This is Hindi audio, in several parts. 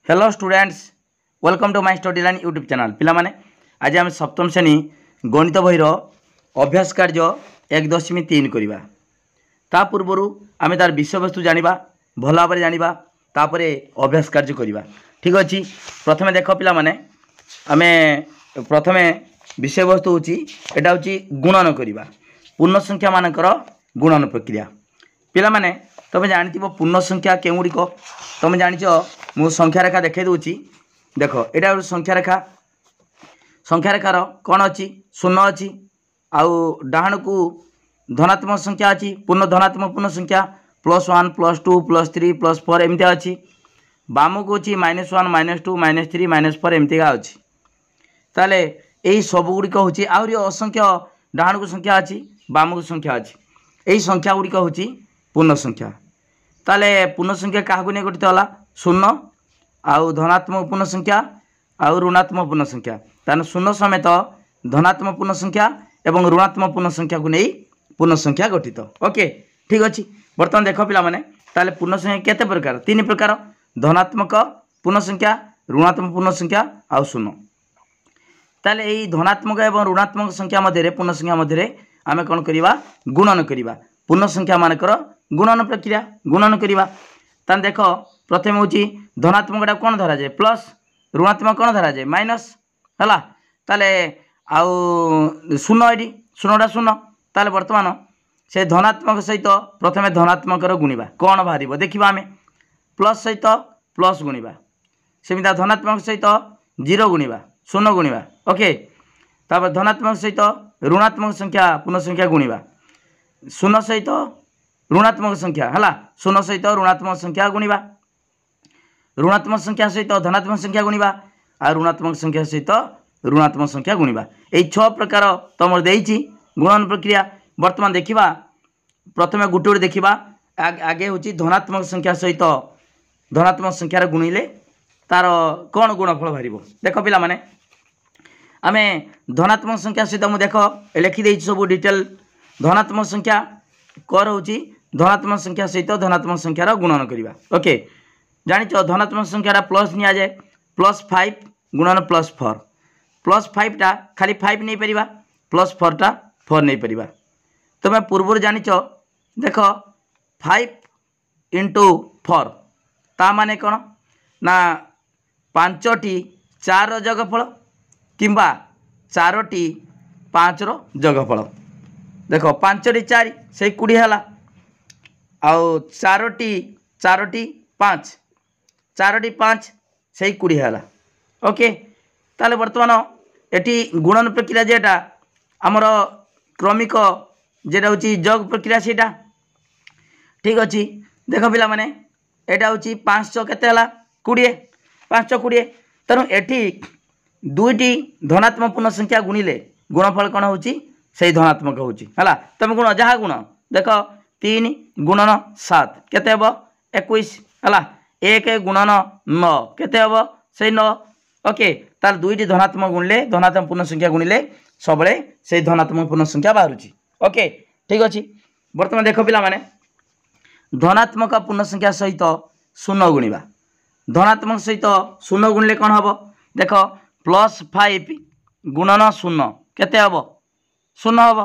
Hello students, welcome to my study line YouTube channel. पिला माने आज आम सप्तम श्रेणी गणित बहीर अभ्यास कार्य 1.3 करवा। ता पूर्वर आम तार विषय वस्तु जाना भल भाव जाना तापर अभ्यास कार्य करवा। ठीक अच्छे। प्रथम देख पिला माने आम प्रथम विषय वस्तु होता हूँ गुणन करवा। पूर्ण संख्या मानकर गुणन प्रक्रिया। पिला माने तुम जानी पूर्ण संख्या के गुड़िक तुम जान मु संख्या रेखा देखे दूची। देख यहाँ संख्या रेखा। संख्या रेखार कौन अच्छी शून्य अच्छी आउ डाहाण को धनात्मक संख्या अच्छी पूर्ण धनात्मक पूर्ण संख्या +1 +2 +3 +4 एमती अच्छी। बाम को अच्छी -1 -2 -3 -4 एमतीका अच्छी। ताले यही सबुगुड़िक हूँ आहरी असंख्य डाहाण को संख्या अच्छी बाम को संख्या अच्छी। यही संख्या गुड़िक हूँ पूर्ण संख्या। ताले पूर्ण संख्या क्या नहीं गठित है शून्य आउ धनात्मक पूर्ण संख्या आउ ऋणात्मक पूर्ण संख्या। ताने शून्य समेत धनात्मक पूर्ण संख्या एवं ऋणात्मक पूर्ण संख्या को नहीं पूर्ण संख्या गठित। ओके ठीक अच्छे। बर्तमान देख पिला माने ताले पूर्ण संख्या केते प्रकार? 3 प्रकार। धनात्मक पूर्ण संख्या ऋणात्मक पूर्ण संख्या आउ शून्य। ताले यही धनात्मक एवं ऋणात्मक संख्या मध्य पूर्ण संख्या मध्य आम कौन करवा गुणन करवा। पूर्ण संख्या मानकर गुणन प्रक्रिया गुणन करवा। तान देख प्रथम हूँ धनात्मक कौन धरा जाए प्लस ऋणात्मक कौन धरा जाए माइनस है। ताले आउ शून्य ये शून्यटा शून्य। ताले बर्तमान से धनात्मक सहित प्रथम धनात्मक गुणवा कौन बाहर देखा आम प्लस सहित प्लस गुणवा सेमती धनात्मक सहित 0 गुणवा शून्य गुणवा। ओके तापर धनात्मक सहित ऋणात्मक संख्या पूर्ण संख्या गुणवा शून्य सहित ऋणात्मक संख्या है शून्य सहित ऋणात्मक संख्या गुणवा ऋणात्मक संख्या सहित धनात्मक संख्या गुणवा और ऋणात्मक संख्या सहित ऋणात्मक संख्या गुणवा। यही 6 प्रकार तुम देती गुणन प्रक्रिया। बर्तमान देखा प्रथम गोटे गोटे देखा आगे हूँ धनात्मक संख्या सहित धनात्मक संख्यार गुणिले तार कौन गुणफल बाहर। देख पिला माने आम धनात्मक संख्या सहित मुझे देख लिखिदे सब डिटेल। धनात्मक संख्या कर हूँ धनात्मक संख्या सहित धनात्मक संख्यार गुणन करवा। ओके जानिच धनात्मक संख्या प्लस नि जाए +5 गुणन +4 +5 टा खाली 5 नहीं पार +4 टा 4 नहीं पार। तुम पूर्व जानिच देख 5 × 4 ता माने कौन ना 5टी 4 जगफल किंबा 4टी 5 जगफल। देख 5टी 4 से 20 है आउ 4टी 5 4टी 5 से 20 है। ओके ताले बर्तमान एटी गुणन प्रक्रिया जेटा आमर क्रमिक जेटा हूँ जग प्रक्रिया सेटा ठीक अच्छे। देख पिला माने एटा हूँ 500 केते 20 500 20 तेणु एटी 2टी धनात्मक पूर्ण संख्या गुणिले गुणफल कौन हूँ से धनात्मक हूँ है। तुम गुण जहाँ गुण देख 3 × 7 केते हम 21 है 1 × 9 केते हम से 9। ओके तार 2टी धनात्मक गुणिले धनात्मक पूर्ण संख्या गुणिले सब से धनात्मक पूर्ण संख्या बाहर। ओके ठीक अच्छे। बर्तमान देख पिला माने धनात्मक पूर्ण संख्या सहित शून्य गुणवा धनात्मक सहित शून्य गुणिले कौन हम देख +5 गुणन शून्य केते हम शून्य हम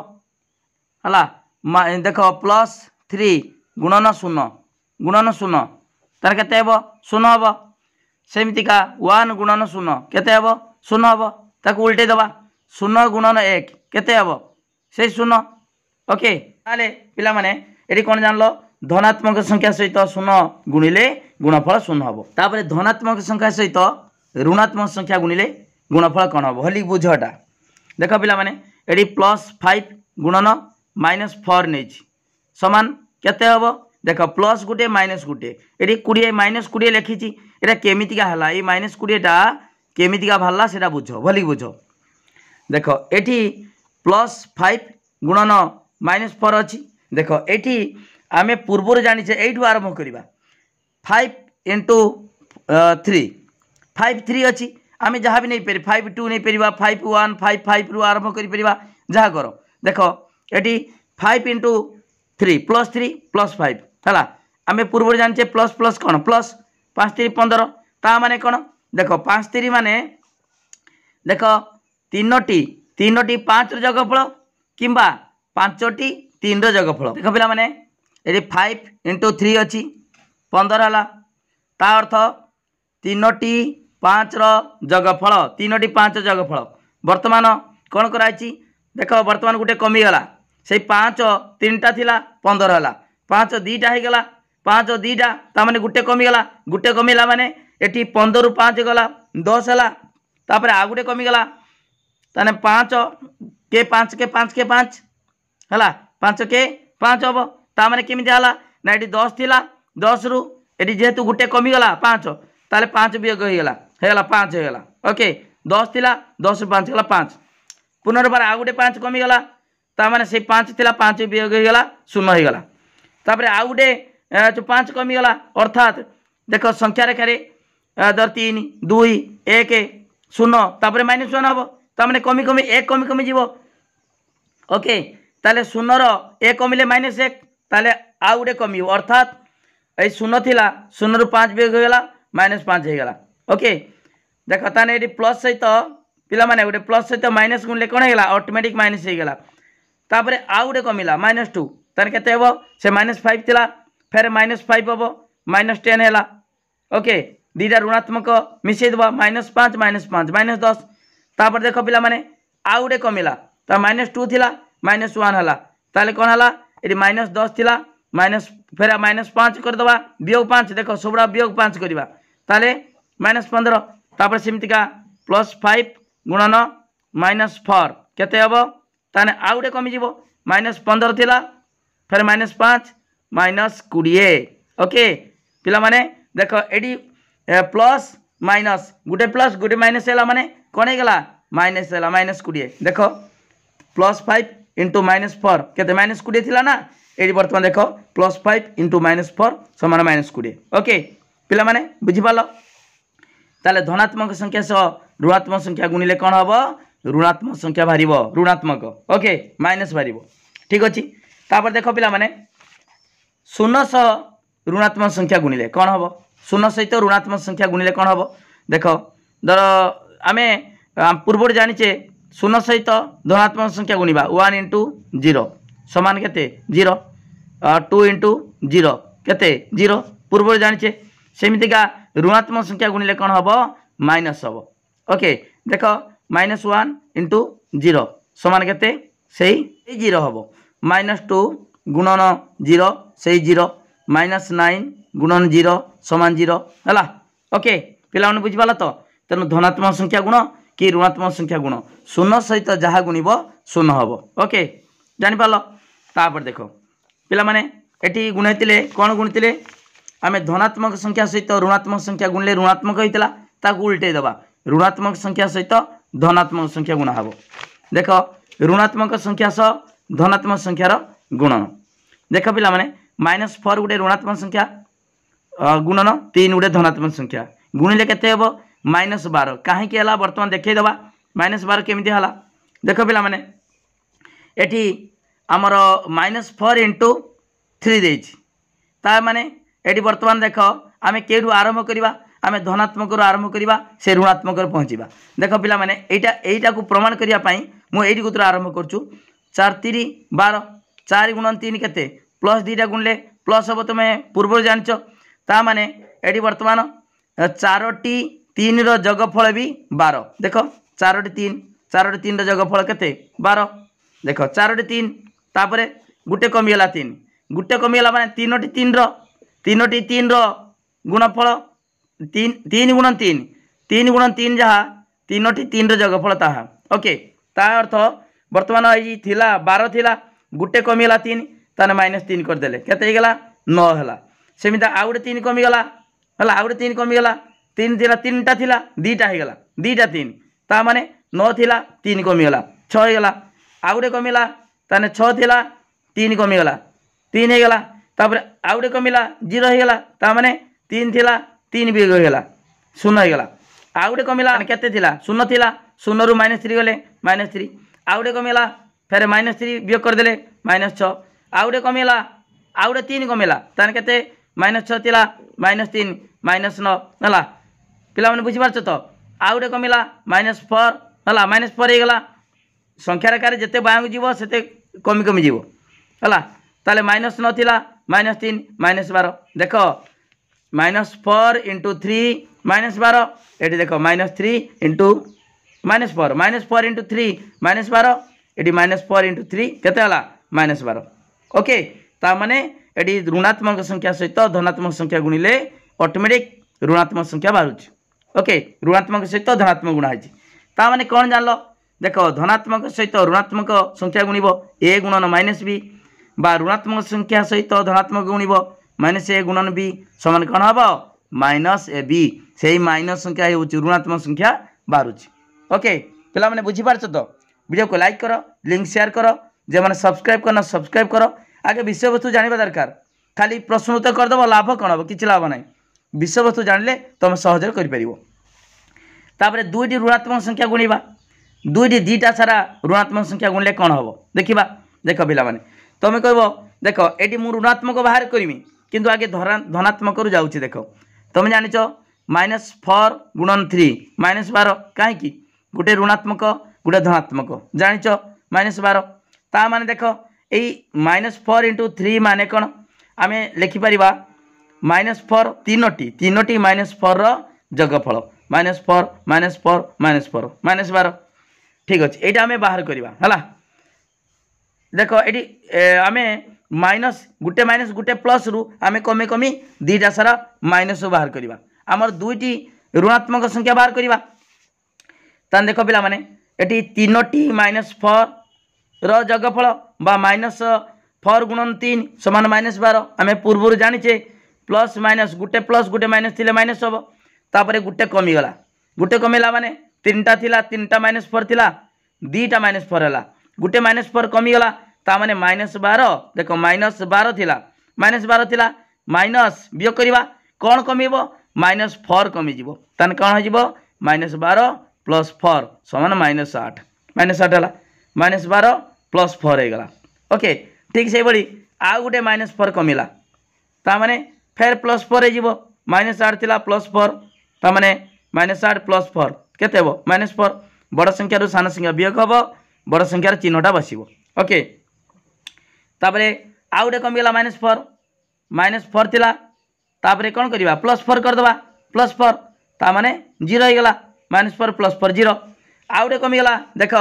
है। देख +3 गुणन शून्य तार केते हम शून्य हम। सेमतिका 1 गुणन शून्य केते हम शून्य हम। ताको उल्टे दबा 0 गुणन 1 केते हम से शून्य। ओके ताले पिला माने एटी कौन जान लो धनात्मक संख्या सहित शून्य गुणिले गुणफल शून्य हम। तापर धनात्मक संख्या सहित ऋणात्मक संख्या गुणिले गुणफल कौन हम हली बुझटा। देख पिला माने एटी +5 गुणन -4 नहीं समान केते हम देख प्लस गुटे माइनस गुटे ये 20 -20 लिखी यहाँ केमितिका है ये -20टा केमितिका बाहरला से बुझ भली बुझ। देख ये +5 गुणन -4 अच्छी। देख ये आम पूर्वर जाने यू आरंभ करवा 5 × 3 5 3 अच्छी आम जहाँ भी नहीं पारे 5 2 नहीं पार 5 1 5 5 रु आरंभ कर जहाँ कर। देख ये 5 × 3 +3 +5 है आम पूर्व जाने प्लस प्लस कौन +5 3 15 ता माने कौन देख 5 3 माने देख 3टी 5 जगफल कि 5टी 3 जगफल। देख पिला माने ये 5 × 3 अच्छी 15 है ता अर्थ 3टी 5 जगफल 3टी 5 जगफल। वर्तमान कौन कराई देख वर्तमान गोटे कमीगला से 5 3टा थिला 15 है 5 2टा हो गला 5 2टा ताने गोटे कमीगला माने ये 15 ରୁ 5 गला 10 है तापर आ गोटे कमीगला ताने 5 के 5 के 5 के 5 है 5 के 5 हम ताने केमी है ना ये 10 थिला 10 रु ये जेहेतु गोटे कमीगला 5 ताले 5 वियोग होगा 5 होगा ओके 10 थिला 10 ରୁ 5 गला 5 पुनर्बार आ गोटे 5 कमीगला ताने से 5 थिला 5 वियोग होगा 0 होगा तापर आ गोटे जो 5 कमीगला अर्थात देख संख्या रेखार दर 3 2 1 0 तापर -1 हम ताने कमी कमी 1 कमी कमी जीव ओके ताले 0 1 कमिले -1 ताले आ गोटे कमी अर्थात ये 0 थिला 0 ରୁ 5 वियोग होगा -5 होगा ओके देख ताने ये प्लस सहित पिला माने गोटे प्लस सहित माइनस गुणले कौन होगा ऑटोमेटिक माइनस होगा तापर आ गोटे कमिला -2 ताने केते हेबो से -5 थिला फिर -5 हम -10 है ओके दीटा ऋणात्मक मिसई देवा -5 -5 -10 तापर देख पिला माने आ गोटे कमिला ता -2 थिला -1 है ताले कौन है ये -10 थिला फिर -5 करदे वियोग 5 देख सबुड़ा वियोग 5 करवा ताले -15 तापर सेमतिका +5 गुणन -4 केते हम ताने आ गोटे कमिज -15 थिला फिर -5 -20 ओके पिला माने देख एडी प्लस माइनस गोटे माइनस है माने कौन होगा माइनस है -20 देख +5 × -4 केते -20 थिला ना ये बर्तमान देख +5 × -4 समान -20 ओके पिला माने बुझी पाल ताले धनात्मक संख्या सह ऋणात्मक संख्या गुणिले कौन हम ऋणात्मक संख्या बाहर ऋणात्मक ओके माइनस बाहर ठीक अच्छे तापर देख पिला माने 0 सह ऋणात्मक संख्या गुणिले कौन हम 0 सहित ऋणात्मक संख्या गुणिले कौन हम देख धर आम पूर्व जाचे 0 सहित धनात्मक संख्या गुणा 1 × 0 समान केते 0 2 × 0 केते 0 पूर्व जाचे सेमितिका ऋणात्मक संख्या गुणिले कौन हम माइनस हम ओके देख -1 × 0 समान केते से 0 हम -2 गुणन 0 से 0 -9 गुणन 0 समान 0 है ओके पिला बुझीपाल तो तेणु धनात्मक संख्या गुण कि ऋणात्मक संख्या गुण 0 सहित जहाँ गुणव 0 हम ओके जानीपाल तापर देख पिला माने एटी गुणते कौन गुणते आम धनात्मक संख्या सहित ऋणात्मक संख्या गुणले ऋणात्मक होता ताकू उल्टे देवा ऋणात्मक संख्या सहित धनात्मक संख्या गुण हम देख ऋणात्मक संख्या सह धनात्मक संख्यार गुणन देख पिला माने -4 गोटे ऋणात्मक संख्या गुणन 3 गोटे धनात्मक संख्या गुणिले केते हेबो -12 कहीं बर्तमान देखा -12 केमती है देख पिला माने एटी आमर -4 × 3 देछि ता माने एटी बर्तमान देख आम केठू आरंभ करवा आम धनात्मक आरंभ करवा से ऋणात्मक पहुँचा देख पिला माने एटा को प्रमाण करने मुझे कुतर आरंभ करुँ 4 3 12 4 × 3 केते प्लस 2टा गुणले प्लस हम तुम पूर्व जाच ता माने एटी बर्तमान 4टी 3 रो जगफल भी 12 देख 4टी 3 रो जगफल केते 12 देख 4टी 3 तापर गुटे कमीगला 3 गुटे कमीगला माने 3टी 3 रो गुणफल 3 × 3 × 3 जहाँ 3टी 3 रो जगफल ताहा ओके ता अर्थ बर्तमान ये थिला 12 थिला गुटे कमीगला 3 ताने -3 करदे केते गला 9 है सेमती आ गोटे 3 कमीगला है आ गोटे 3 कमीगला 3 थिला 3टा थिला 2टा होगा 2टा 3 ता माने 9 थिला 3 कमीगला 6 होगा आ गोटे कमीला ताने 6 थिला 3 कमीगला 3 होगा तापर आ गोटे कमीला 0 होगा ता माने 3 थिला 3 भी होगा 0 होगा आ गोटे कमीला केते थिला 0 थिला 0 ରୁ -3 गले -3 आ गोटे कमीला फिर -3 वियोग करदे -6 आ गोटे कमीला आ गोटे 3 कमीला ताने केते -6 थिला -3 -9 है पिला बुझीपार तो आउ गोटे कमिला -4 है -4 हो गला संख्यार आकार जिते बाया को जीव से कमी कमी जीव है ताले माइनस नाला -3 -12 देख -4 इंटू 3 -12 ये देख -3 इंटू -4 -4 इंटू 3 -12 ये -4 इंटू 3 केते हला -12 ओके ता माने ये ऋणात्मक संख्या सहित धनात्मक संख्या गुणिले ऑटोमेटिक ऋणात्मक संख्या बाहर ओके ऋणात्मक सहित धनात्मक गुणा है ता माने कौन जान देख धनात्मक सहित ऋणात्मक संख्या गुणिब ए गुणन -b बा ऋणात्मक संख्या सहित धनात्मक गुणिब -a गुणन b समान कौन हम -ab से माइनस संख्या हो ऋणात्मक संख्या बाहर ओके पिला माने बुझी पारछ तो वीडियो को लाइक कर लिंक शेयर कर जे माने सब्सक्राइब करना सब्सक्राइब कर आगे विषय वस्तु जानवा दरकार खाली प्रश्न उत्तर करदेव लाभ कौन हम किसी लाभ ना विषय वस्तु जानले तुम सहज कर दुईटी ऋणात्मक संख्या गुणिबा दुईटी दीटा सारा ऋणात्मक संख्या गुणिले कौन हम देखा देख पिला माने तुम कह देख ये मुझे ऋणात्मक बाहर करी किंतु आगे धनात्मक रु जाऊँगी देख तुम जान -4 गुणन 3 -12 कहीं गोटे ऋणात्मक गोटे धनात्मक जान -12 ता माने देख यही -4 इंटू 3 माने कौन आम लिखिपर -4 तीनोटी -4 जगफल -4 -4 -4 -12 ठीक अच्छे यहाँ आम बाहर करवा है देख ये आम माइनस गोटे प्लस रु आम कमी कमी दीटा सारा माइनस बाहर करवा आमर दुईटी ऋणात्मक संख्या बाहर करवा तान देख पिला माने ये तीनोटी -4 रगफल बा -4 गुणन 3 समान -12 आम पूर्व जाचे प्लस माइनस गोटे माइनस थे माइनस हम तापर गोटे कमीगला गोटे कमीला माने 3टा थिला 3टा -4 थिला 2टा -4 है गोटे -4 कमीगला ताने -12 देख -12 थिला -12 थिला माइनस वियोग करवा कौन कमीब -4 कमीज ताने कौन हो -12 + 4 समान -8 -8 है -12 + 4 हो गला ओके ठीक से भाई आउ गोटे -4 कमीला ताने फेर +4 हो -8 थिला +4 ताने -8 + 4 केते हो -4 बड़ संख्यार सान संख्या वियोग हम बड़ संख्यार चिन्हटा बस ओके तापरे आउ गोटे कमीगला -4 थिला तापरे कौन करवा +4 करदे +4 ताने 0 हो गला -4 + 4 0 आउ गोटे कमीगला देख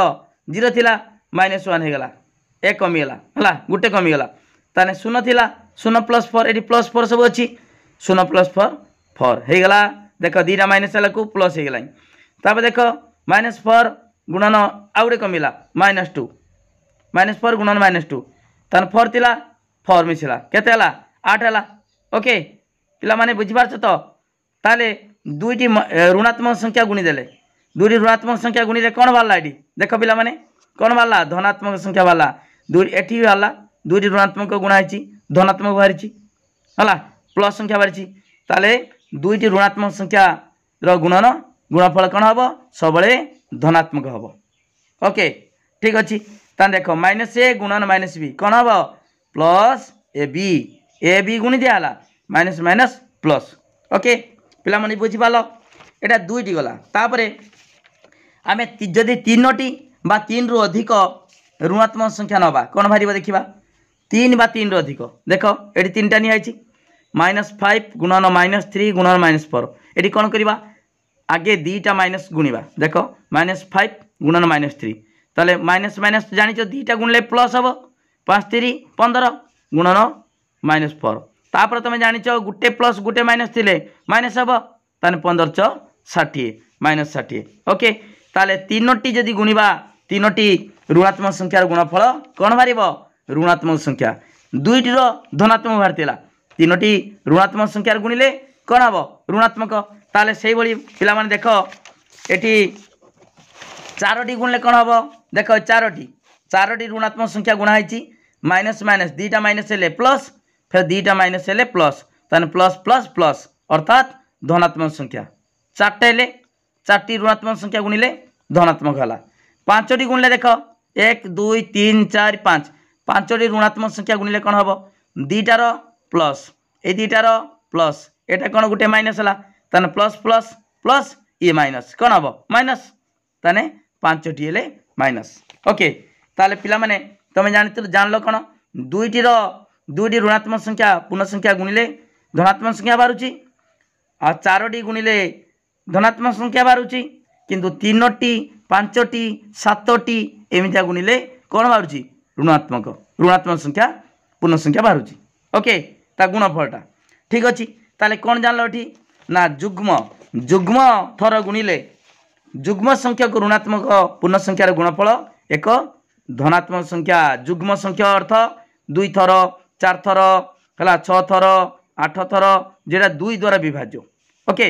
0 थिला -1 हो गला 1 कमीगला है गोटे कमीगला ताने 0 थिला 0 + 4 ये +4 सब अच्छी 0 + 4 4 हो गला देख 2टा माइनस को प्लस हो गला तापर देख -4 गुणन आउ गोटे कमीला -2 -4 गुणन -2 तान 4 थिला 4 मिसला केते हला 8 हला ओके पिला माने बुझिपारछ तो ताले दुईटी ऋणात्मक संख्या गुणिदेले दुईटी ऋणात्मक संख्या गुणिले कौन बाहरला ये देख पिला माने कौन बाहरला धनात्मक संख्या बाहरला दुई एठी बाहरला दुईटी ऋणात्मक गुणाई धनात्मक बाहरी है प्लस संख्या बाहरी ताले दुईटी ऋणात्मक संख्या गुणन गुणफल कौन हम सब धनात्मक हम ओके ठीक अच्छे तान देख -a गुणन -b कौन हम +ab ab गुणी दिया माइनस माइनस प्लस ओके पिला माने बुझिपाल एटा दुईटी गला तापरे आमे जदि तीनोटी बा 3 रु अधिक ऋणात्मक संख्या नबा कौन बाहर देखा 3 बा 3 रु अधिक देख ये 3टा निहाई -5 गुणन -3 गुणन -4 ये कौन करवा आगे 2टा माइनस गुणवा देख -5 गुणन -3 ताले माइनस माइनस जान 2टा गुणले प्लस हम 5 3 15 गुणन -4 तापर तुम जान गोटे प्लस गोटे माइनस थे माइनस हम ताने 15 × 60 -60 ओके ताले तीनोटी जदि गुणवा तीनोटी ऋणात्मक संख्यार गुणफल कौन बाहर ऋणात्मक संख्या दुईटी धनात्मक बाहर तीनोटी ऋणात्मक संख्यार गुणिले कौन हम ऋणात्मक ताले से भाई पिला माने देख ये 4टी गुणले कौन हम देख 4टी ऋणात्मक संख्या गुणाई माइनस माइनस 2टा माइनस हेले प्लस फिर 2टा माइनस हेले प्लस ताने प्लस प्लस प्लस अर्थात धनात्मक संख्या 4टा हेले 4टी ऋणात्मक संख्या गुणिले धनात्मक है 5टी गुणिले देख 1 2 3 4 5 5टी ऋणात्मक संख्या गुणिले कौन हम 2टार प्लस ये 2टार प्लस एटा कौन गोटे माइनस है ताने प्लस प्लस प्लस ये माइनस कौन हम माइनस ताने 5टी हेले माइनस ओके ताले पिला माने तुम जान लो कौन दुईटी ऋणात्मक संख्या पूर्ण संख्या गुणिले धनात्मक संख्या बाहरुची आ 4टी गुणिले धनात्मक संख्या बाहरुची किंतु 3टी 5टी 7टी एमितिया गुणिले कौन बाहरुची ऋणात्मक संख्या पूर्ण संख्या बाहरुची ओके ता गुणफलटा ठीक अच्छी ताले कौन जान लो ना जुग्म थर गुणिले जुग्म संख्या को ऋणात्मक पूर्ण संख्यार गुणफल एक धनात्मक संख्या जुग्म संख्या अर्थ 2 थर 4 थर है 6 थर 8 थर जेटा 2 द्वारा विभाज्य ओके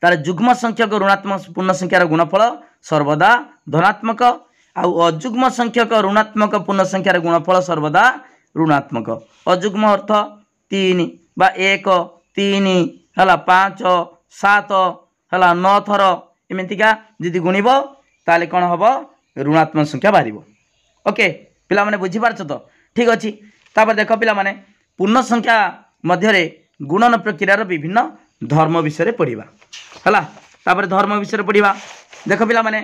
तार जुग्म संख्यक ऋणात्मक पूर्ण संख्यार गुणफल सर्वदा धनात्मक आउ अजुग्म संख्यक ऋणात्मक पूर्ण संख्यार गुणफल सर्वदा ऋणात्मक अजुग्म अर्थ 3 बा 1 3 है 5 7 है 9 थर एमतीका जी गुणब ताले कौन हम ऋणात्मक संख्या बाहर ओके पिला माने बुझी पारछ तो ठीक अच्छी तापर देख पिला माने पूर्ण संख्या मध्य गुणन प्रक्रियार विभिन्न धर्म विषय पढ़ा है तापर धर्म विषय पढ़ा देख पिला माने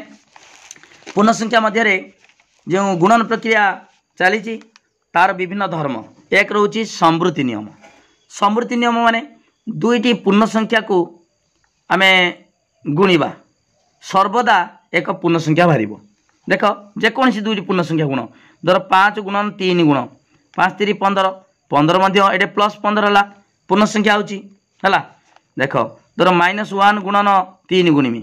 पूर्ण संख्या मध्य जो गुणन प्रक्रिया चली तार विभिन्न धर्म एक रोची समृद्धि नियम माने दुईटी पूर्ण संख्या को आमे गुणिबा सर्वदा एक पूर्ण संख्या बाहर देख जेकोसी दुईटी पूर्ण संख्या गुण धर 5 गुणन 3 गुण 5 3 15 15 मध्य ये प्लस 15 है पूर्ण संख्या है देख धर -1 गुणन 3 गुणिमी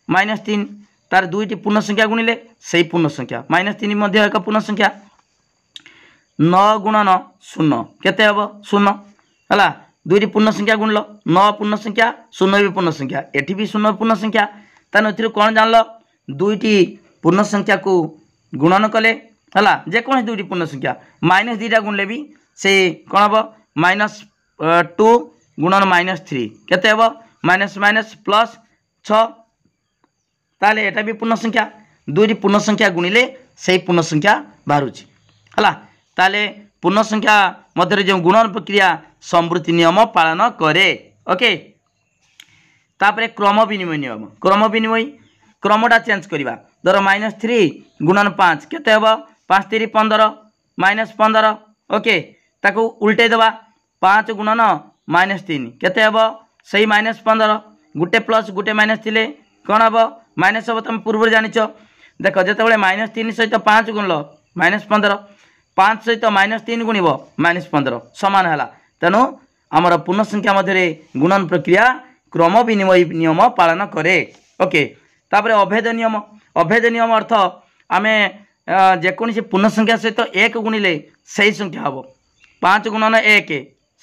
-3 तार दुईटी पूर्ण संख्या गुणिले से पूर्ण संख्या -3 मध्य एक पूर्ण संख्या 9 गुणन 0 केते हम 0 है दुईटी पूर्ण संख्या गुणल 9 पूर्ण संख्या 0 भी पूर्ण संख्या एठी भी 0 पूर्ण संख्या तान कौन जान लो दुईटी पूर्ण संख्या को गुणन कले है जेकोसी दुईटी पूर्ण संख्या -2 गुणले भी से कौन हम -2 गुणन -3 केते हम माइनस माइनस प्लस 6 ताले एटा भी पूर्ण संख्या दुईटी पूर्ण संख्या गुणिले से पूर्ण संख्या बाहर है ताले पूर्ण संख्या मध्य जो गुणन प्रक्रिया समृद्धि नियम पालन करे ओके तापरे क्रम विनिमय क्रमटा चेंज करवा धर -3 गुणन 5 केते हम 5 3 15 -15 ओके ताको उल्टे दबा 5 गुणन -3 केते हम सही -15 गुटे प्लस गुटे माइनस थिले कौन हम माइनस हम तुम पूर्व जानिच देख जो -3 सहित 5 गुणल -15 5 सहित -3 गुणब -15 सामान है तेणु आमर पूर्ण संख्या मध्य गुणन प्रक्रिया क्रम विनिमय नियम पालन करे ओके तापर अभेद नियम अर्थ आमे जेकोसी पूर्ण संख्या सहित 1 गुणिले सही संख्या हम 5 गुणन 1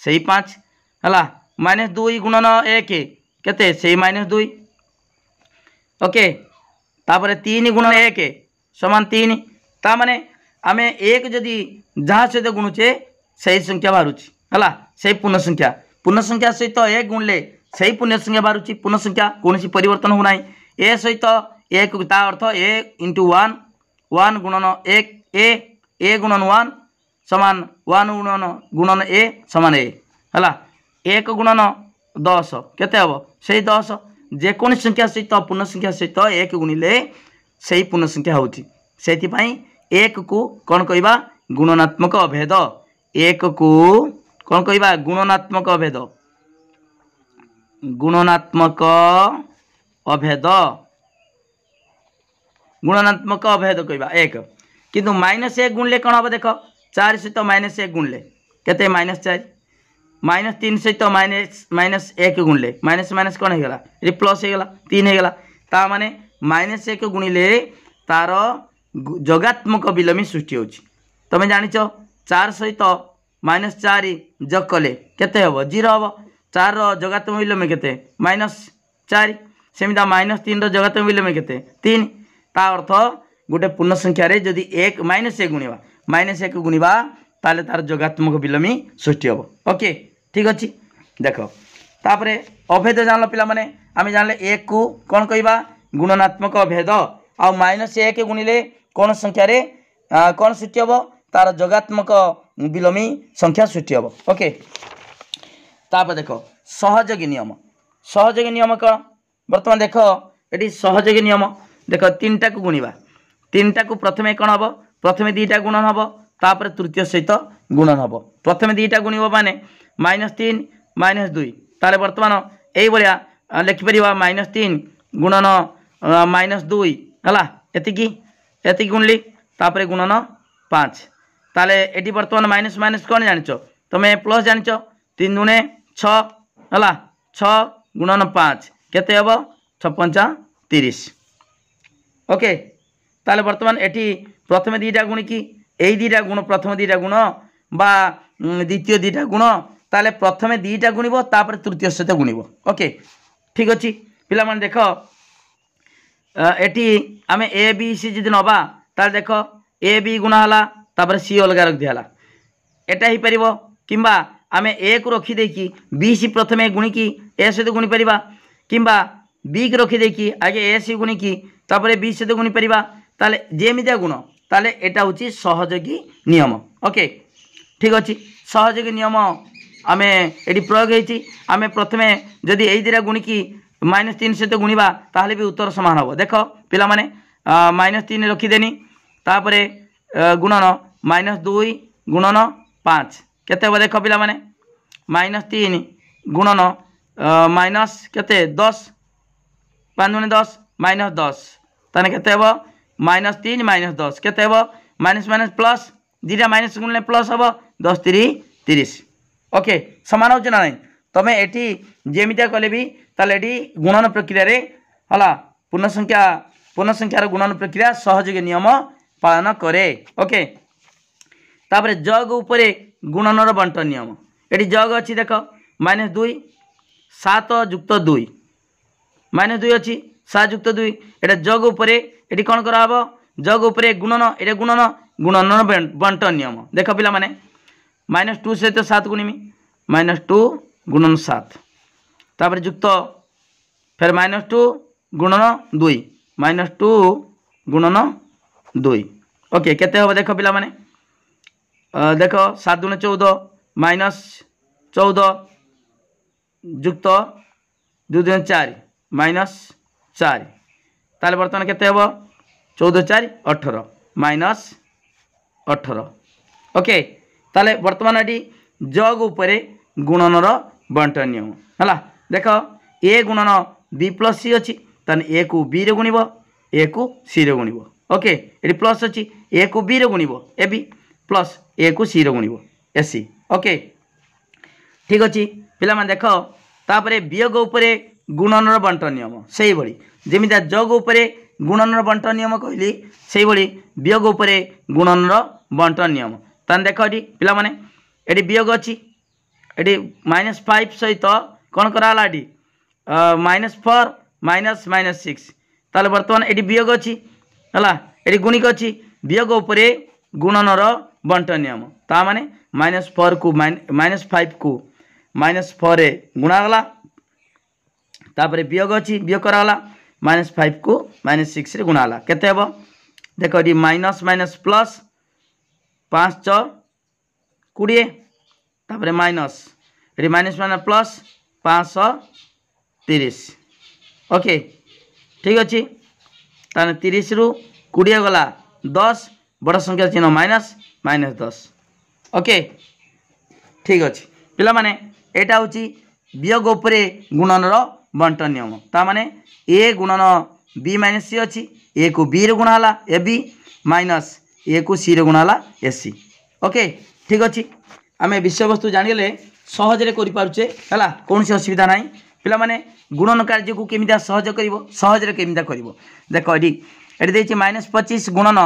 सही 5 है -2 गुणन 1 केते सही -2 ओके तापर 3 गुणन 1 समान 3 ता माने आमे 1 जदि जहाँ सहित गुणुचे सही संख्या बाहर है से पूर्ण संख्या सहित 1 गुणले सही पूर्ण संख्या बाहर पूर्ण संख्या कौन परिवर्तन होना ए सहित 1 ता अर्थ ए इंटू 1 1 गुणन 1 ए गुणन 1 समान 1 गुणन ए समान ए है 1 गुणन 10 केते हम से 10 जेकोसी संख्या सहित पूर्ण संख्या सहित 1 गुणिले से पूर्ण संख्या होती से 1 को कौन कहवा गुणनात्मक अभेद 1 को कौन कहवा गुणनात्मक अभेद कहवा 1 किंतु -1 गुणले कौन हम देख 4 सहित -1 गुणले केते -4 -3 सहित -1 गुणले माइनस माइनस कौन होगा ये प्लस होगा 3 होगा ता माने -1 गुणिले तार जगात्मक विलोमी सृष्टि होची तुम जानिच 4 सहित -4 जग कले केते हम 0 हम 4 जगात्मक विलोमी केते -4 सेमिता -3 जगात्मक विलोमी केते 3 ता अर्थ गोटे पूर्ण संख्या रे जदि 1 -1 गुणिबा ताले तार जगात्मक विलोमी सृष्टि हम ओके ठीक अच्छी देख तापर अभेद जान पिला माने आम जानले 1 को कौन कहवा गुणनात्मक अभेद आ -1 गुणिले कौन संख्या रे कौन सृष्टि हम तार जगात्मक विलोमी संख्या सृष्टि हम ओके तापर देख सहयोगी नियम कौन बर्तमान देख ये सहयोगी नियम देख 3टा को गुणा 3टा को प्रथम कौन हम प्रथम 2टा गुणन हम तापर तृतीय सहित गुणन हम प्रथम 2टा गुणव माने -3 -2 ताले बर्तमान यही भाया लिखिपर -3 गुणन -2 है एति गुणली तापर गुणन 5 ताले एटी बर्तमान माइनस माइनस कौन जान तुम्हें प्लस जान 3 दुणे 6 है 6 गुणन 5 केते हम 6 30 ओके ताले बर्तमान एटी प्रथम 2टा गुण कि यही 2टा गुण प्रथम 2टा गुण बा द्वितीय 2टा गुण ताले प्रथम 2टा गुणव तापर तृतीय सहित गुणव ओके ठीक अच्छे पिला माने देख एटी आम ए बी सी जी नवा ताले देख ए बी गुणा है तापर सी अलग रख दिया एटा ही पारिबो किंबा आम ए को रखिदेकी बी सी प्रथम गुणिकी ए सहित गुणी पारिबा किंबा बी की रखिदेकी आगे ए सी गुणिकी तापर बी सहित गुणी पारिबा ताले जेमितिया गुण ताले एटा होची सहयोगी नियम ओके ठीक अच्छे सहयोगी नियम आम ये प्रयोग होती आम प्रथमे जदि यही 2टा गुणिकी -3 सहित गुणा ताहले भी उत्तर सामान हम देख पिला माने -3 रखिदेनी तापर गुणन -2 गुणन 5 केते हम देख पिला माने -3 गुणन माइनस केते 10 5 दुणे 10 -10 ताने केते हम -3 -10 केते हम माइनस माइनस प्लस 2टा माइनस गुणले प्लस हम 10 3 30 ओके सामान हो ना नहीं तुम्हें एटी जेमितिया कले भी ताले एटी गुणन प्रक्रिया रे हला पूर्ण संख्यार गुणन प्रक्रिया सहयोगी नियम पालन करे ओके तापर जग उपरे गुणनर बंटन नियम एटी जग अच्छी देख -2 7 युक्त 2 -2 अच्छी 7 युक्त 2 एटा जग उपरे एटी कौन करा जग उपरे गुणन एटा गुणनर बंटन नियम देख पिला माने -2 सहित 7 गुणिमी -2 गुणन 7 तापर युक्त फिर -2 गुणन 2 -2 गुणन 2 ओके केते हम देख पिला माने देख 7 दुणे 14 -14 युक्त 2 दुणे 4 -4 ताले बर्तमान केते हम 14 4 18 -18 ओके ताले बर्तमान ये जग उपरे गुणनर बंटन नियम है देख ए गुणन बी प्लस सी अच्छी ताने ए को बी रे गुणिब ए को सी रे गुणिब ओके ये प्लस अच्छी ए को बी रे गुणिब ए बी प्लस ए को सी रे गुणिब ए सी ओके ठीक अच्छे पिला माने देख तापरे वियोग उपरे गुणनर बंटन नियम से ही जमीदा जग उपरे गुणनर बंटन नियम कहली से ही वियोग उपरे गुणनर बंटन नियम ताने देख ये पिला माने ये वियोग अच्छी ये -5 सहित कौन कराला ये -4 -6 ताले बर्तमान ये वियोग अच्छी है ये गुणिक अच्छी वियोग उपरे गुणनर बंटन नियम ता माने -4 को -5 को -4 रे गुणागला तापर वियोग अच्छी वियोग कराला -5 को -6 रे गुणाला केते हम देख ये माइनस माइनस प्लस 5 4 20 तापर माइनस ये माइनस माइनस प्लस 530 ओके ठीक अच्छे ताने 30 रु 20 गला 10 बड़ संख्या चिन्ह -10 ओके ठीक अच्छे पिला माने एटा होची वियोग उपरे गुणनर बंटन नियम ता माने ए गुणन बी माइनस सी अच्छी ए को बी रे गुणाला ए बी माइनस ए को सी रे गुणाला ए सी ओके ठीक अच्छे आम विषय वस्तु जानिले सहजरे करिपारुचे हला कौन सी असुविधा नहीं पिला माने गुणन कार्य को केमिता सहज करिवो सहजरे केमिता करिवो देख एटी देछि -25 गुणन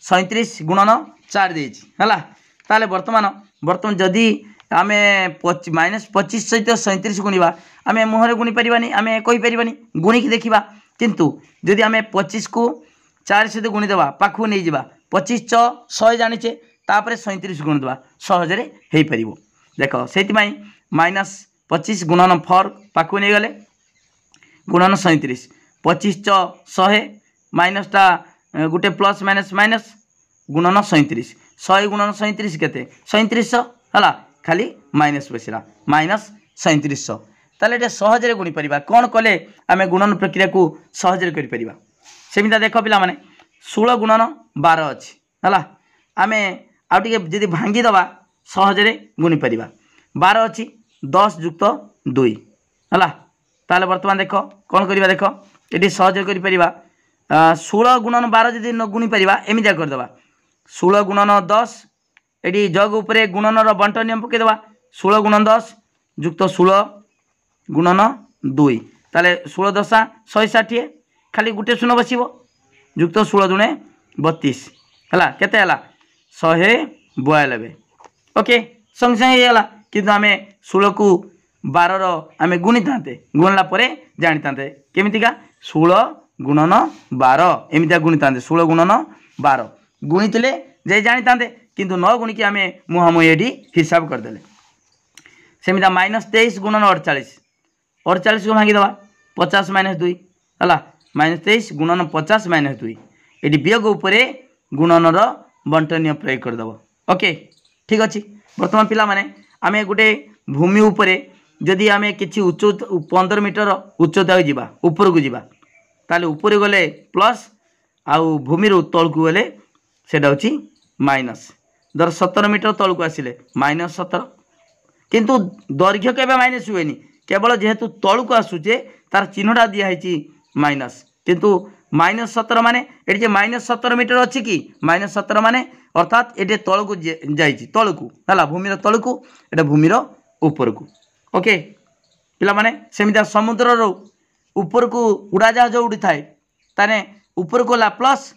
37 गुणन 4 देछि हला ताले वर्तमान जदि आम -25 सहित 37 गुणा आम मुहर गुणी पारानी आम कहीपरानी गुणिकी देखा किंतु जदि आम 25 को 4 सहित गुणीदेवा पाखु नहीं जा 25 च 100 जाचे तापर 37 गुणीदेवा सहजरे हो पार देख से -25 गुणन 4 पाखु नहीं गले गुणन 37 25 च 100 माइनसटा गोटे प्लस माइनस माइनस गुणन 37 100 गुणन 37 केते 3700 है खाली माइनस बसला -3700 ताले ये सहजरे गुणी परिबा कौन कले आमे गुणन प्रक्रिया को सहजरे करि परिबा सेमिता देख पिला माने 16 गुणन 12 अछि हला आमे आ टिके जदि भांगी दबा सहजरे गुणी परिबा 12 अछि 10 युक्त 2 हला ताले वर्तमान देख कौन करिबा देख एटी सहजरे करि परिबा 16 गुणन 12 जदि न गुणी परिबा एमिजा कर दबा 16 गुणन 10 एटी जग उपरे गुणन रो बंटन नियम पके दबा 16 गुणन 10 युक्त 16 गुणन 2 ताले 16 दशा 160 खाली गुटे शून्य बसिबो युक्त 16 दुणे 32 हला केते हला 192 ओके संग संग हला किंतु आमे 16 को 12 रो आमे गुणी थांते गुणला परे जानि थांते केमितिका 16 गुणन 12 एमितिया गुणी थांते 16 गुणन 12 गुणितले जे जानि थांते किंतु न गुणी कि आमे मुहामुही एडी हिसाब कर देले सेमिता -23 गुणन 48 48 को भांगी दबा 50 - 2 हला -23 गुणन 50 - 2 एटी वियोग उपरे गुणन रो बंटन नियम प्रयोग कर दबो ओके ठीक अछि वर्तमान पिला माने आमे गुटे भूमि उपरे जदि आमे किछि उच्च 15 मीटर उच्चता जिबा ऊपर को जिबा ताले ऊपर गले प्लस आउ भूमि रो तळ को गले सेटा होछि माइनस दर 17 मीटर तळ को आसिले -17 किंतु दैर्घ्य केबे माइनस हुएनी केवल जेहेतु तळ को आसुचे तार चिन्हटा दिया हैछि माइनस किंतु -17 माने एटी जे -17 मीटर अछि कि -17 माने अर्थात एटे तळ को जाइछि तळ को हला भूमिर तळ को एटा भूमिर ऊपर को ओके पिला माने सेमिता समुद्र रो ऊपर को उड़ाजहाज उड़ी थाए ताने ऊपर को ला प्लस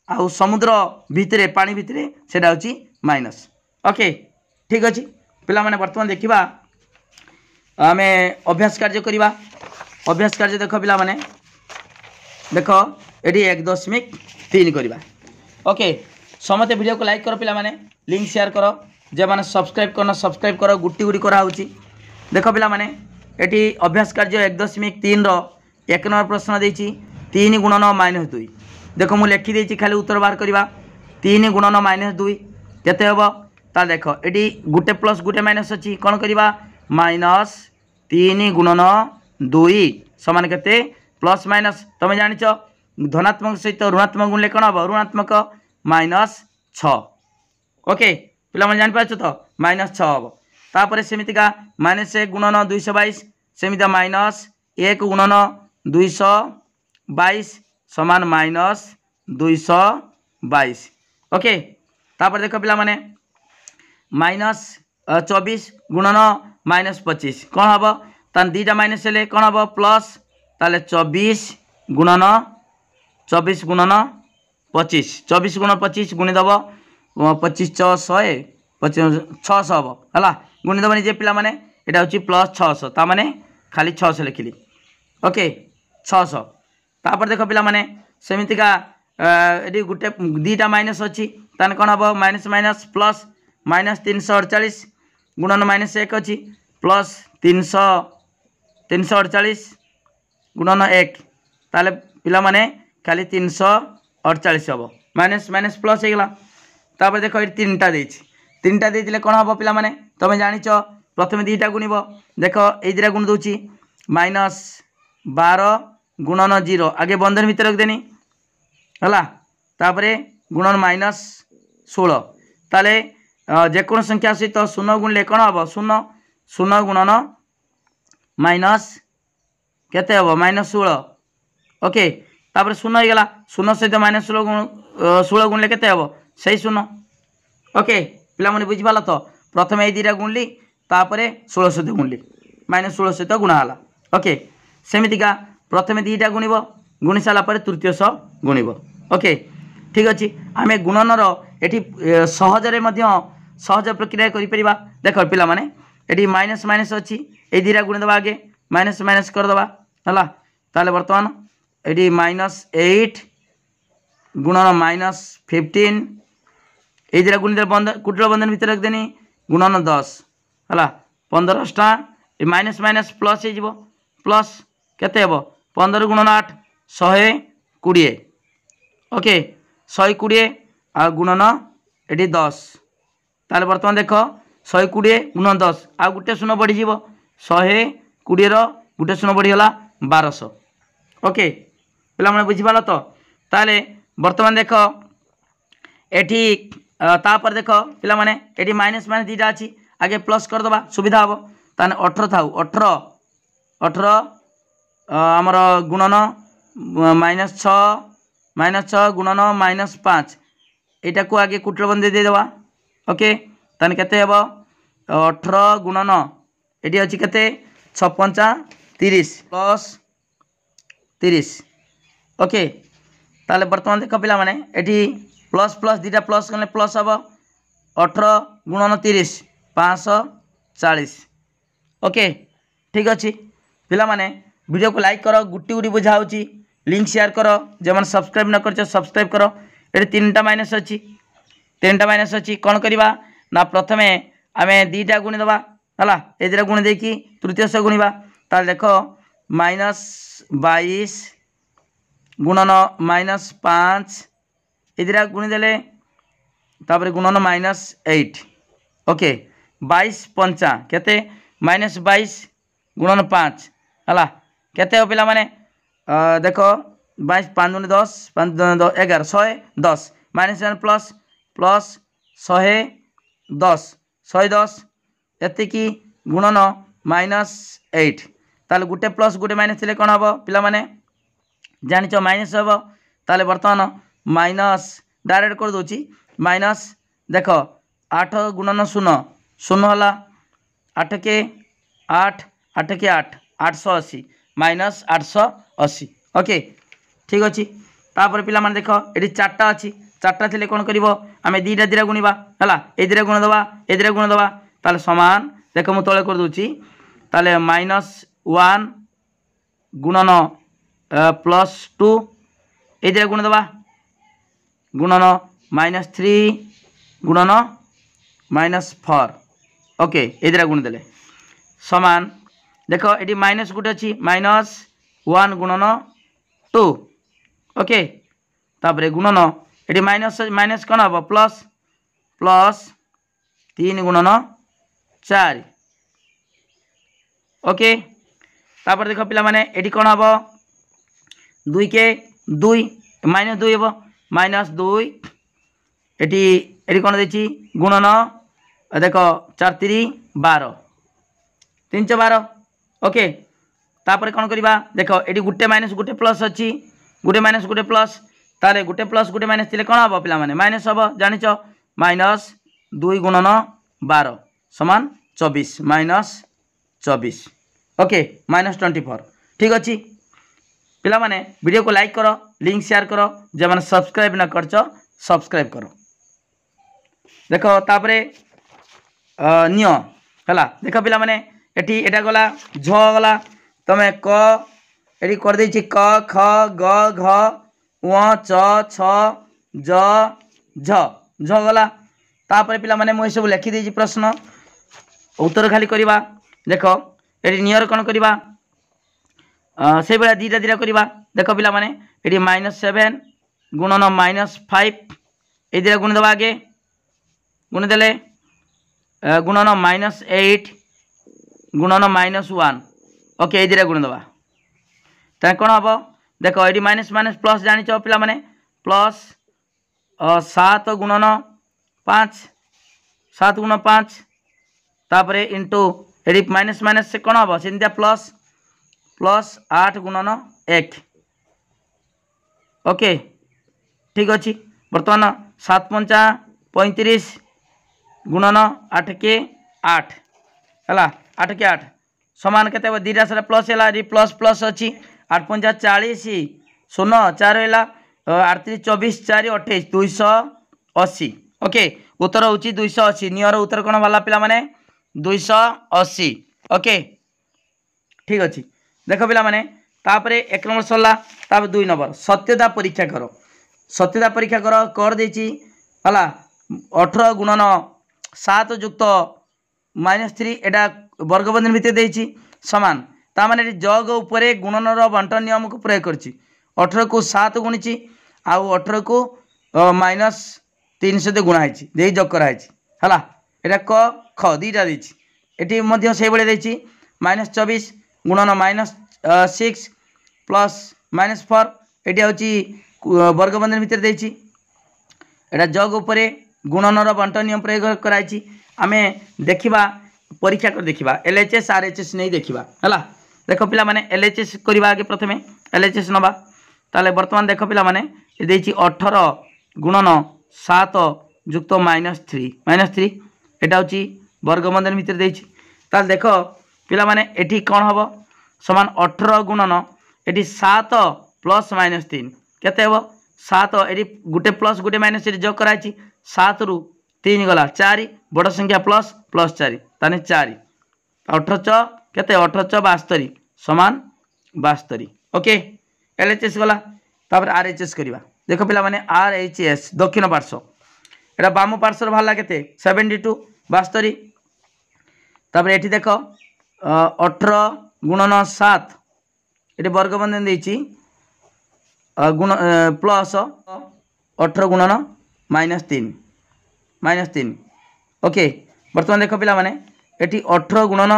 आउ समुद्र भितरे पानी भितरे सेटा होछि माइनस ओके ठीक अछि पिला माने वर्तमान देखिबा आमे अभ्यास कार्य करिबा अभ्यास कार्य देखो पिला माने देखो एडी 1.3 करिबा ओके समते वीडियो को लाइक करो पिला माने लिंक शेयर करो जे माने सब्सक्राइब करना सब्सक्राइब करो गुटी गुटी करा होची देखो पिला माने एटी अभ्यास कार्य 1.3 रो 1 नंबर प्रश्न देछि 3 गुणन -2 देखो मु लिखि देछि खाली उत्तर बाहर करिबा 3 गुणन -2 केते हबो ता देखो एटी गुटे प्लस गुटे माइनस अछि कोन करिबा -3 गुणन 2 समान केते प्लस माइनस तुम जानिच धनात्मक सहित ऋणात्मक गुणले कौन हम ऋणात्मक -6 ओके पिला मन जान पाछ तो -6 हम तापर सेमितिका -1 गुणन 222 सेमिता -1 गुणन 222 समान -222 ओके तापर देखो पिला माने -24 गुणन -25 कौन हम तान दीटा माइनस हेले कौन हम प्लस ताले 24 गुणन 25 गुणन 25 गुणी दब 25 100 600 हम है गुणी दब निजे पिला माने एटा होची प्लस 600 ता माने खाली 600 लिखिली ओके 600 तापर देखो पिला माने सेमितिका एडी गुटे दीटा माइनस अछि तान कोन हबो माइनस माइनस प्लस -348 गुणन -1 अछि प्लस 348 गुणन 1 ताले पिला माने खाली 348 हम माइनस माइनस प्लस हेगला तापर देखो ये तीनटा देइथिले कोन हबो पिला माने तमे जानिच प्रथमे दीटा गुणिबो देखो ए दिरा गुण दोची -12 गुणन 0 आगे बंधन भीतर रख देनी हला तापरे गुणन -16 ताले जे कोन संख्या सहित 0 गुणले कोन हबो 0 0 गुणन माइनस केते हबो -16 ओके तापर 0 हो गला 0 सहित -16 गुणले केते हबो सही 0 ओके पिला माने बुझि पाला तो प्रथमे ए दिरा गुणली तापरे 16 सहित गुणली -16 सहित गुणा हला ओके सेमितिका प्रथमे दीटा गुणिबो गुणी साला परे तृतीय सह गुणिबो ओके ठीक अछि आमे गुणनर एठी सहजरे मध्य सहज प्रक्रिया करि परिबा देखो पिला माने एठी माइनस माइनस अछि ए दिरा गुणी दबा आगे माइनस माइनस कर दबा हला ताले वर्तमान एठी -8 गुणन -15 ए दिरा गुणी बंधन कुटिल बंधन भीतर रख देनी गुणन 10 हला 15 टा ए माइनस माइनस प्लस हे जिवो प्लस केते हबो 15 गुणन 8 120 ओके 120 आ गुणन एटी 10 ताले वर्तमान देखो 120 गुणन 10 आ गुटे शून्य बढ़ी जीवो 100 20 गोटे शून्य बढ़ीगला 1200। ओके पे बुझीपार तो ताले बर्तमान देख एठी तापर देख पिला माने एठी माइनस माइनस दुईटा अच्छी आगे प्लस करदे सुविधा हम ताने 18 था 18 आमर गुणन -6 गुणन -5 यहाँ को आगे कुटिल बंदी देदेवा। ओके ताने केते हेबो 18 गुणन ये अच्छी केते 6 30 प्लस 30। ओके ताले बर्तमान देख पिला माने एठी प्लस प्लस दुईटा प्लस कले प्लस हम 18 गुणन 30 540। ओके ठीक अच्छे पिला माने वीडियो को लाइक करो गुटी गुटी बुझा होची लिंक शेयर करो जो मैंने सब्सक्राइब न कर सब्सक्राइब करो। ये 3टा माइनस अच्छी 3टा माइनस अच्छी कौन करवा ना प्रथमे आम 2टा गुणी दबा है ये गुणी देकी तृतीय से गुणवा ताल देख -22 गुणन -5 ये गुणीदे गुणन -8। ओके 22 पंचा केते -22 गुणन 5 है केते हो पिला माने देख 22 5 दूनी 10 5 दूनी 11 110 माइनस प्लस प्लस 110 एति गुणन -8 ताले गुटे प्लस गुटे माइनस थे कौन हम पिला माने जानिच माइनस हम ताले बर्तमान माइनस डायरेक्ट कर दूची माइनस देख 8 गुणन 0 0 है 8 के 8 8 के 8 880 माइनस 880। ओके ठीक अच्छे तापर पिला माने देख ये 4टा अच्छी 4टा थे कौन कर आम 2टा 2टा गुणवा है ये गुण दबा ये गुण दबा ताले समान देख मुझे तले कर दूची ताले -1 गुणन +2 ये गुण दबा गुणन -3 गुणन -4। ओके ये गुण देले समान देख ये माइनस गुटे अच्छी -1 गुणन 2। ओके तापर गुणन ये माइनस माइनस कौन हम प्लस प्लस 3 गुणन 4। ओके तापर देख पिला माने ये कौन हम 2 के 2 -2 हम -2 ये कौन देती गुणन देख 4 3 12 3 12। ओके तापर कौन करवा देख ये गुटे माइनस गुटे प्लस अच्छी गुटे माइनस गुटे प्लस तारे गुटे प्लस गुटे माइनस थे कौन हम पिला माने माइनस हम जानिच -2 गुणन 12 समान 24 -24। ओके -24 ठीक अच्छे पिला माने वीडियो को लाइक करो लिंक शेयर करो जो मैंने सब्सक्राइब न कर सब्सक्राइब करो। देख तापरे निय है देख पिला माने एटी एटा गला झ गला तमे क एटी कर देछि क ख ग घ उ च छ ज झ गला तापर पिला माने मु सब लिखि देछि प्रश्न उत्तर खाली करवा देख एटी नियर कौन करवा से बेला 2टा 2टा करवा देख पिला माने एटी -7 गुणन -5 ये गुण दबा आगे गुण देले गुणन -8 गुणन -1। ओके ये गुण दबा तो कौन हम देख ये माइनस माइनस प्लस जानिच पिला माने प्लस 7 गुणन 5 7 गुण 5 तापर इंटू ये माइनस माइनस से कौन हम से प्लस प्लस 8 गुणन 1। ओके ठीक अच्छे बर्तमान 7 पंचा 35 गुणन 8 के 8 है 8 के 8 समान के 2टा सारा प्लस है प्लस प्लस अच्छी 8 पंचा 40 शून्य 4 है 8 3 24 4 28 280। ओके उत्तर हूँ 280 नियर उत्तर कौन वाला पिला माने 280। ओके ठीक अच्छे देख पिला माने तापरे 1 नंबर सरला तापर 2 नंबर सत्यता परीक्षा कर सत्यता परीक्षा कर देछि हला 18 गुणन 7 युक्त -3 एटा वर्गबंधन भितर देछि समान ता माने जग उपरे गुणनर बंटन नियम को प्रयोग करछि 18 को 7 गुणिछि आउ 18 को -3 सहित गुणा होइछि दे जग कराई हला एटा क ख 2टा देछि एटी मध्य से बेले देछि -24 गुणन -6 प्लस -4 ये हूँ वर्गबंधन भितर देछि एटा जग उपरे गुणनर बंटन नियम प्रयोग कराई आमे देखिबा परीक्षा कर देखिबा एलएचएस आरएचएस नहीं देखिबा हला देख पिला माने एलएचएस करबा आगे प्रथमे एलएचएस नबा ताले वर्तमान देख पिला माने ये देछि 18 गुणन 7 जुक्त -3 एटा हूँ वर्गबंधन भितर देछि ताले देख पिला माने एठी कोन हबो समान 18 गुणन एठी 7 प्लस -3 केते हबो 7 एटी गुटे प्लस गुटे माइनस जोग कराई 7 रु 3 गला 4 बड़ संख्या प्लस प्लस 4 ताने 4 18 केते 18 72 समान 72 ओके एलएचएस गला तापर आरएचएस करबा देखो पिला माने आरएचएस दक्षिण पार्श्व एटा बाम पार्श्व भाला केते 72 72 तापर एठी देखो 18 गुणन 7 एटी वर्गबंधन देछि गुण प्लस 18 गुणन -3 ओके बर्तमान देख पिला माने एटी 18 गुणन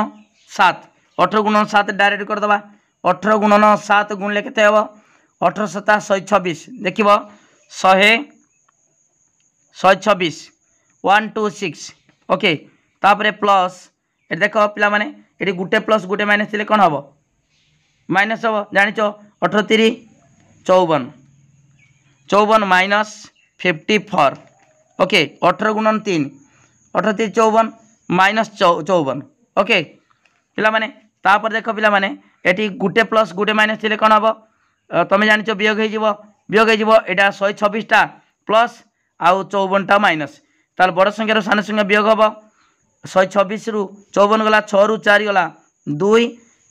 7 डायरेक्ट कर दबा 18 गुणन 7 गुणले केते हबो 18 7 126 देखिबो 126 126 ओके तापरे प्लस ए देखो पिला माने एटी गुटे प्लस गुटे माइनस थिले कोन हबो माइनस हबो जानिचो 18 3 54 -54 ओके 18 गुणन 3 18 3 54 -54 ओके पिला माने तापर देखो पिला माने एटी गुटे प्लस गुटे माइनस थिले कोन हबो तमे जानिचो वियोग हे जिवो एटा 126 टा प्लस आउ 54 टा माइनस ताल बड़ संख्या रो सान संख्या वियोग हबो 126 रु 54 गला 6 रु 4 गला 2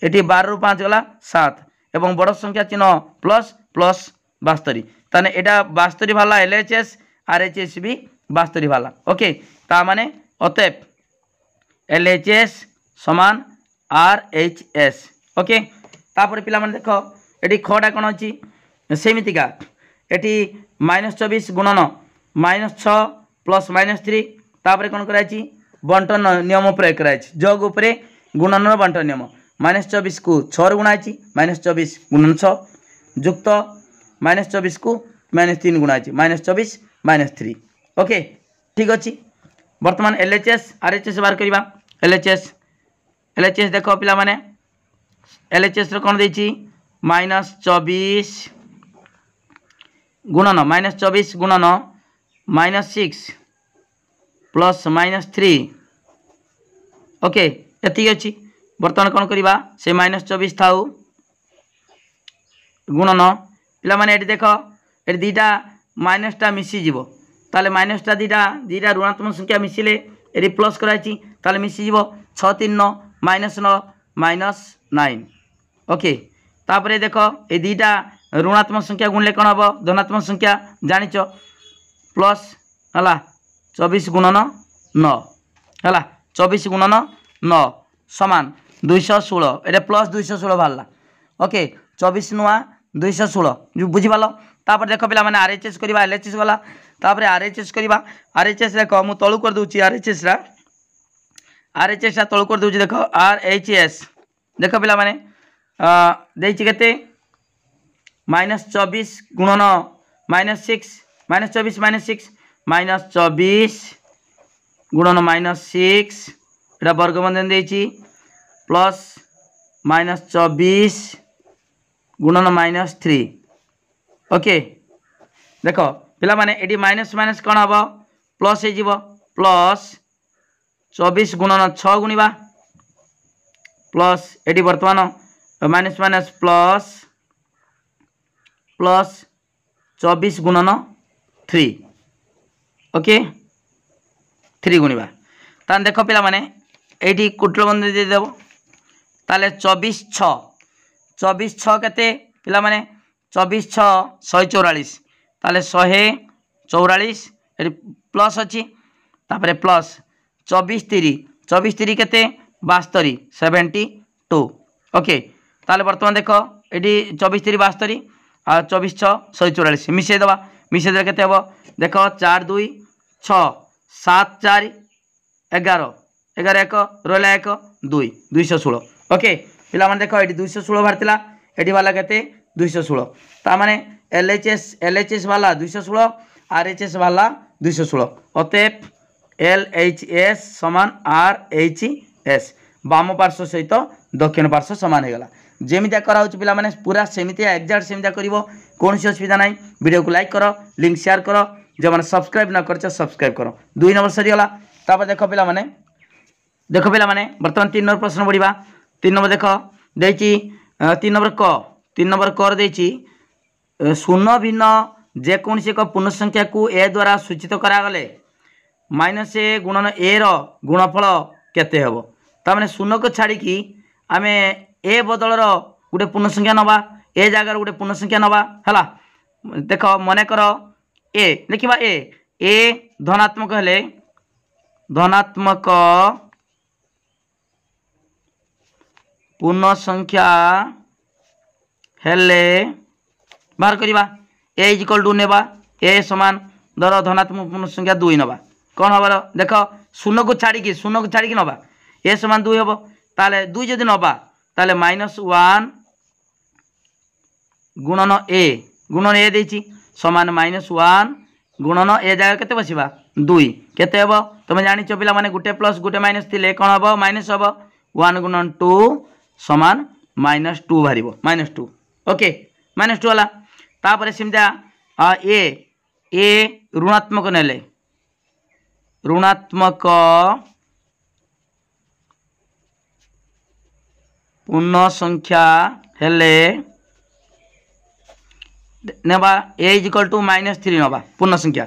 एटी 12 रु 5 गला 7 एवं बड़ संख्या चिन्ह प्लस प्लस 72 ताने एटा 72 भाला एलएचएस आरएचएस भी 72 भाला ओके ता माने अतएव एलएचएस समान आरएचएस ओके तापर पिला माने देखो एटी खडा कोन अछि सेमितिका एटी -24 गुणन -6 प्लस -3 तापर कोन कराइछि बंटन नियम प्रयोग कराइछि जग उपरे गुणन बंटन नियम -24 को 6 गुणाइछि -24 गुणन 6 जुक्त -24 को -3 गुणाइछि -24 -3 ओके ठीक अछि वर्तमान एलएचएस आरएचएस बार करबा एलएचएस देखो पिला माने एलएचएस रो कोन देछि -24 गुणन -24 गुणन -6 प्लस -3 ओके एति अछि वर्तमान कोन करबा से -24 थाउ गुणन पिला माने एटी देखो एटी दीटा माइनस टा मिसी जीवो ताले माइनस टा दीटा ऋणात्मक संख्या मिसिले एटी प्लस कराइछि ताले मिसी जीवो 6 3 9 -9 ओके तापरे देखो ए दीटा ऋणात्मक संख्या गुणले कोन हबो धनात्मक संख्या जानिचो प्लस हला 24 गुणन 9 हला 24 गुणन 9 समान 216 एटा प्लस 216 भाला ओके 24 नुआ 216 जो बुझी पालो तापर देखो पिला माने आरएचएस करबा एलएचएस वाला तापर आरएचएस करबा आरएचएस देखो मु तळु कर दूची आरएचएस रा तळु कर दूची देखो आरएचएस देखो पिला माने देछि केते -24 गुणन -6 -24 -6 -24 गुणन -6 एटा वर्गबंधन देछि प्लस -24 गुणन -3 ओके देखो पिला माने एडी माइनस माइनस कोन हबो प्लस हे जीवो प्लस 24 गुणन 6 गुणिबा प्लस एडी वर्तमान माइनस माइनस प्लस प्लस 24 गुणन 3 ओके 3 गुणिबा तान देखो पिला माने एडी कुटल बंद दे देबो ताले 24 6 केते पिला माने 24 6 144 ताले 144 एडी प्लस अछि तापरे प्लस 24 3 केते 72 72 ओके ताले वर्तमान देखो एडी 24 3 72 आ 24 6 144 मिसे दे केते हबो देखो 4 2 6 7 4 11 11 1 रोला 1 2 216 ओके पिला देख ये 216 बाहर ये वाला के 216 ताने एलएचएस वाला 216 आरएचएस वाला 216 अतएव LHS समान RHS बाम पार्श्व सहित दक्षिण पार्श्व सामान होगा जमीती कराऊँ पे पूरा सेमती एक्जाक्ट सेमती कर कौन असुविधा ना वीडियो को लाइक कर लिंक शेयर कर जो मैंने सब्सक्राइब न कर सब्सक्राइब कर 2 नंबर सरीगला तापर देख पे देख पे बर्तमान 3 नंबर प्रश्न बढ़ा 3 नंबर देख देखी 3 नंबर कर देती शून्य भिन्न जेकोसी एक पूर्ण संख्या को ए द्वारा सूचित करागले -a गुणन ए गुणफल केते हेबो तामाने शून्य को छाड़ी आम ए बदलर गोटे पूर्ण संख्या नवा ए जगार गोटे पूर्ण संख्या नवा है देख मन कर ए लिखा ए धनात्मक हेले धनात्मक पूर्ण संख्या हेले बाहर करवा ए इक्वल टू नेबा ए समान धर धनात्मक पूर्ण संख्या 2 नवा कौन हम देख शून्य को छाड़ी नवा ए समान 2 हम ताले 2 जदि नवा ताले -1 गुणन ए देछि समान -1 गुणन ए जगह केते बसिबा 2 केते हेबो तुम जानिछ पिला माने गुटे प्लस गुटे माइनस थिले कोन हेबो माइनस हेबो 1 गुणन 2 समान -2 बाहरिबो -2 ओके -2 वाला तापर सिमदा ए ऋणात्मक नेले ऋणात्मक पूर्ण संख्या हेले नेबा ए इक्वल टू -3 नवा पूर्ण संख्या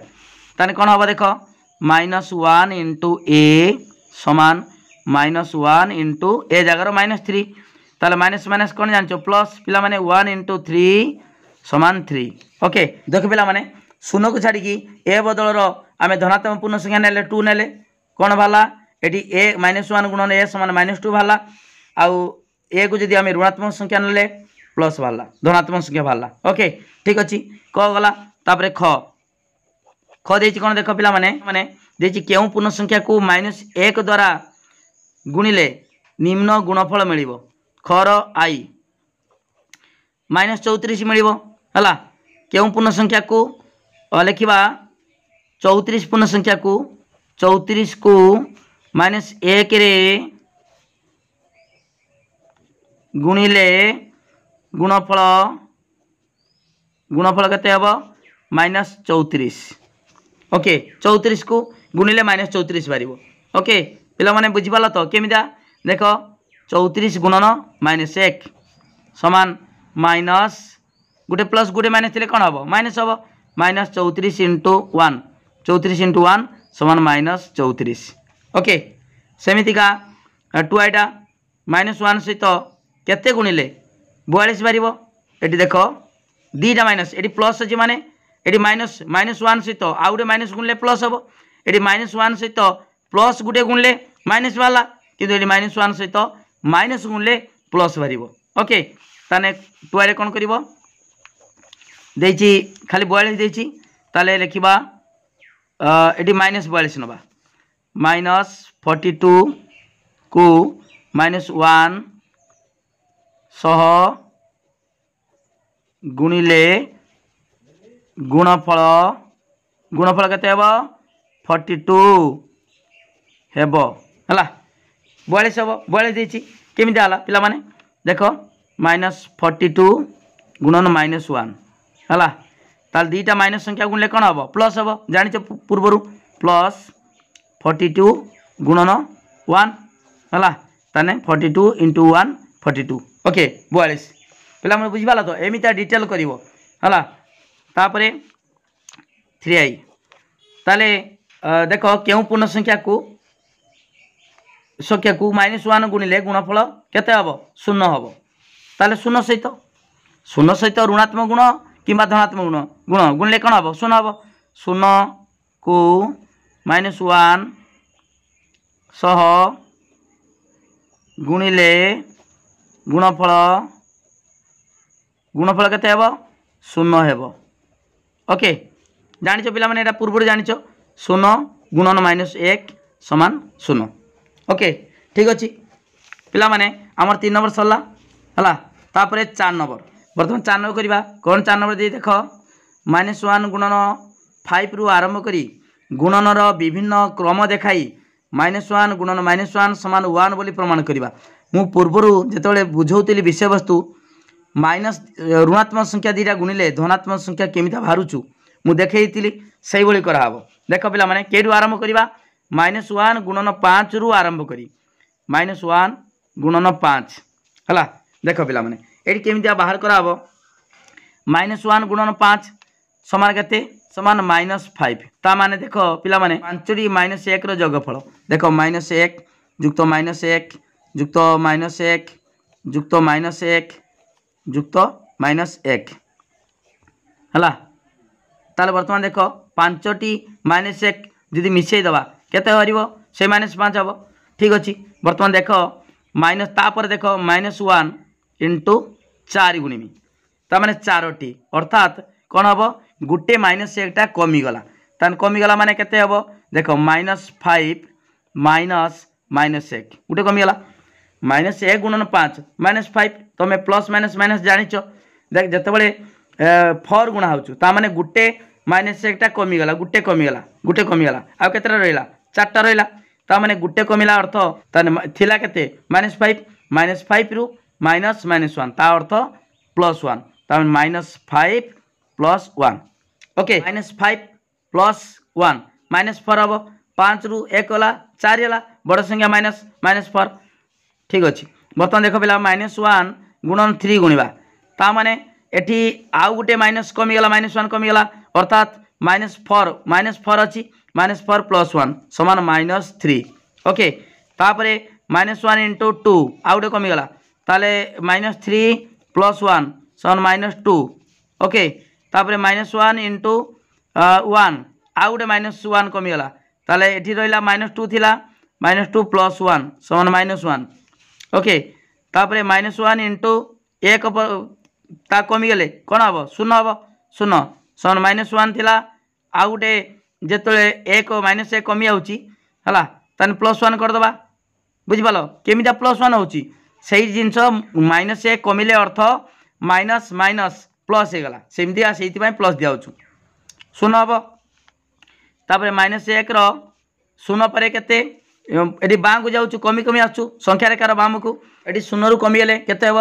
ताने कौन हम देख -1 इंटू ए समान -1 इंटू ए जगार -3 ताले माइनस माइनस कौन जान प्लस पिला माने 1 इंटू 3 समान 3 ओके देख पिला माने शून्य को छाड़ी ए बदलर आम धनात्मक पूर्ण संख्या नेले 2 नेले कौन बाला ये ए -1 गुणन ए समान -2 बाला आउ ए को जदि आम ऋणात्मक संख्या नेले प्लस बाला धनात्मक संख्या बाला ओके ठीक अच्छे क गला तापर ख देछि कौन देख पिला माने देछि केउ पूर्ण संख्या को -1 द्वारा गुणिले निम्न गुणफल मिलिबो खर आई -34 मिलिबो हला केउ पूर्ण संख्या को लिखा 34 पूर्ण संख्या को 34 को -1 रे गुणिले गुणफल केते हेबो -34 ओके 34 को गुणिले -34 बारिबो ओके पिला माने बुझी पाला तो केमिदा देख 34 गुणन -1 समान माइनस गुटे प्लस गुटे माइनस थिले कोन हबो माइनस हबो -34 इंटू 1 34 इंटू 1 समान -34 ओके सेमितिका 2 आइटा -1 सहित केते गुणिले 42 बारिबो एटी देख दीटा माइनस एटी प्लस अछि माने एटी -1 सहित आ गुटे माइनस गुणले प्लस हबो एटी -1 सहित प्लस गुटे गुणले माइनस वाला किंतु एटी -1 सहित माइनस गुणले प्लस बारिबो ओके ताने 2 आइरे कोन करिवो देछि खाली 42 देछि ताले लिखिबा एटी -42 नबा -42 को -1 सह गुणिले गुणफल केते हेबो 42 हेबो हला 42 हेबो 42 देछि केमिति हला पिला माने देखो -42 गुणन -1 हला ताल दीटा माइनस संख्या गुणले कौन हम प्लस हम जान पूर्वर प्लस 42 गुणन 1 है ताने 42 इंटू 1 42 ओके 42 पे बुझीपाल तो एमती डिटेल कर है 3i ताले देख क्यों पूर्ण संख्या को -1 गुणिले गुणफल केते हम 0 हम ताले 0 सहित ऋणात्मक गुण कि धनात्मक गुण गुणिले कौन हम 0 हम 0 को -1 सह गुणिले गुणफल केते हम 0 हेब ओके जानिच पिला माने एटा पूर्व जानिच 0 गुणन -1 समान 0 ओके ठीक अच्छे पिला माने आमर 3 नंबर सरला है। तापर 4 नंबर बर्तमान 4 नंबर करवा कौन 4 नंबर दे देख -1 गुणन 5 रु आरंभ करी गुणनर विभिन्न क्रम देखाई -1 गुणन -1 समान 1 बोली प्रमाण करवा। मु पूर्वर जिते बुझाऊली विषय वस्तु माइनस ऋणात्मक संख्या दीटा गुणिले धनात्मक संख्या केमी बाहरुचु मु देखी से भाई कराव। देख पिला माने केडू आरंभ करवा -1 गुणन 5 रु आरंभ करी -1 गुणन 5 है। देख पिला माने ये केमी बाहर कराव -1 गुणन 5 समान केते समान -5 ता माने देख पिला माने 5 -1 जोगफल देख -1 जुक्त -1 जुक्त -1 जुक्त -1 जुक्त -1 है। ताले बर्तमान देख 5टी -1 जदि मिसई दबा केते हरिबो से -5 हबो। ठीक अच्छे बर्तमान देख माइनस तापर देख -1 इंटू 4 गुणिमी ता माने 4टी अर्थात कौन हम गोटे -1टा कमीगला तान कमीगला माने केते हबो देख -5 -1 गोटे कमीगला -1 गुणन 5 -5 तुम प्लस माइनस जानिच देख जिते 4 गुणा हो माने गोटे -1टा कमीगला गोटे कमीगला आउ केते रहिला 4टा रहिला ता माने गोटे कमिला अर्थ थिला केते -5 रु -1 ता अर्थ +1 ता -5 +1 ओके -5 +1 -4 हम 5 रु 1 गला 4 गला बड़ संख्या -4 ठीक अच्छे। बर्तमान देख पिला -1 गुणन 3 गुणवा ता माने एठी आउ गोटे माइनस कमीगला -1 कमीगला अर्थात -4 अच्छी -4 +1 समान -3 ओके। तापरे -1 इंटू 2 आउ गोटे कमीगला ताले -3 +1 समान -2 ओके। तापरे -1 इंटू 1 आउ गोटे -1 कमीगला ताले एठी रहिला -2 थिला -2 +1 समान -1 ओके। तापरे -1 इंटू 1 ता कमीगले कौन हम 0 हम 0 समान -1 थिला आउ गोटे जिते 1 -1 कमी आउची है तान +1 करदे बुझिपाल केमी +1 होची से जिनस -1 कमिले अर्थ माइनस माइनस प्लस हो गला सेमती से प्लस दिखाऊँ 0 हम। तापर -1 0 पर केते ये बाँ को जाऊँ कमी कमी आसु संख्या रेखार बाम को ये 0 रु कमीगले केते हम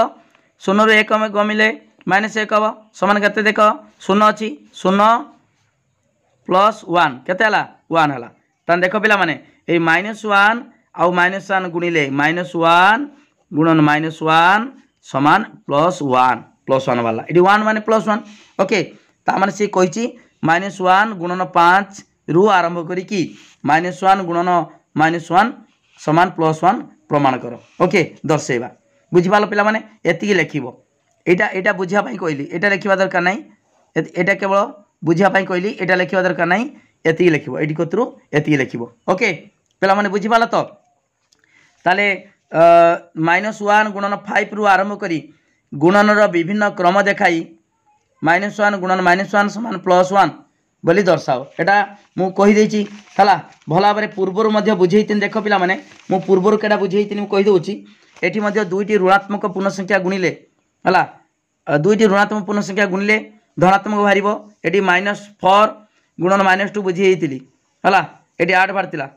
0 रु 1 कमिले -1 हम समान केते देख 0 अच्छी 0 +1 केते 1 है। तान देख पिला माने ये -1 आउ -1 गुणिले -1 गुणन -1 समान +1 वाला ये 1 माने +1 ओके। ता माने से कही -1 गुणन 5 रु आरंभ करी -1 गुणन -1 समान +1 प्रमाण कर ओके दर्शेबा बुझिपाल पिला माने एतिकी लिखिबो एटा बुझिया पई कहली एटा लिखिबा दरकार नाही एटा केवल बुझिया पई कहली एटा लिखिबा दरकार नाही एतिकी लिखिबो एटी कतरु एतिकी लिखिबो ओके पिला माने बुझिपाल तो ताले -1 गुणन 5 रु आरंभ करी गुणनर विभिन्न क्रम देखाई -1 गुणन -1 समान +1 बोली दर्शाओ एटा मु कहि देछि हला भला भाबरे पूर्वरु मध्ये बुझेइतिन देख पिला माने मु पूर्वरु केडा बुझेइतिन मु कहि दोछि एठी मध्ये दुईटी ऋणात्मक पूर्ण संख्या गुणिले हला दुईटी ऋणात्मक पूर्ण संख्या गुणिले धनात्मक बाहरिबो एठी -4 गुणन -2 बुझेइतिली हला एठी 8 बाहरतिला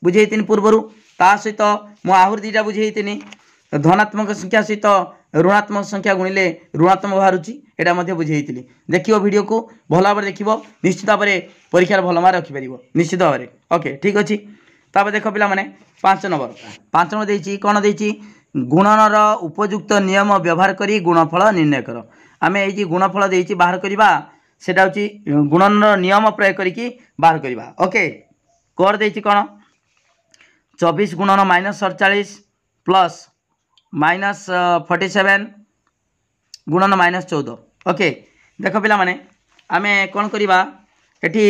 बुझेइतिन पूर्वरु ता सहित मु आहुर दीटा बुझेइतिनी धनात्मक संख्या सहित ऋणात्मक संख्या गुणिले ऋणात्मक बाहरुची एटा मध्ये बुझेइतिली देखियो वीडियो को भल भाव देखिबो निश्चित भाव परीक्षार भल मार्क रखि परिबो निश्चित भाव ओके ठीक अछि। तापर देख पिला माने 5 नंबर देछि कोन देछि गुणनर उपयुक्त नियम व्यवहार करी गुणफल निर्णय कर आमे एई जे गुणफल देछि बाहर करिबा सेटा होछि गुणनर नियम प्रयोग करिकि बाहर करिबा ओके। कर देछि कोन 24 गुणन -47 प्लस -47 गुणन -14 ओके। देख पिला माने आमे कोन करिबा एठी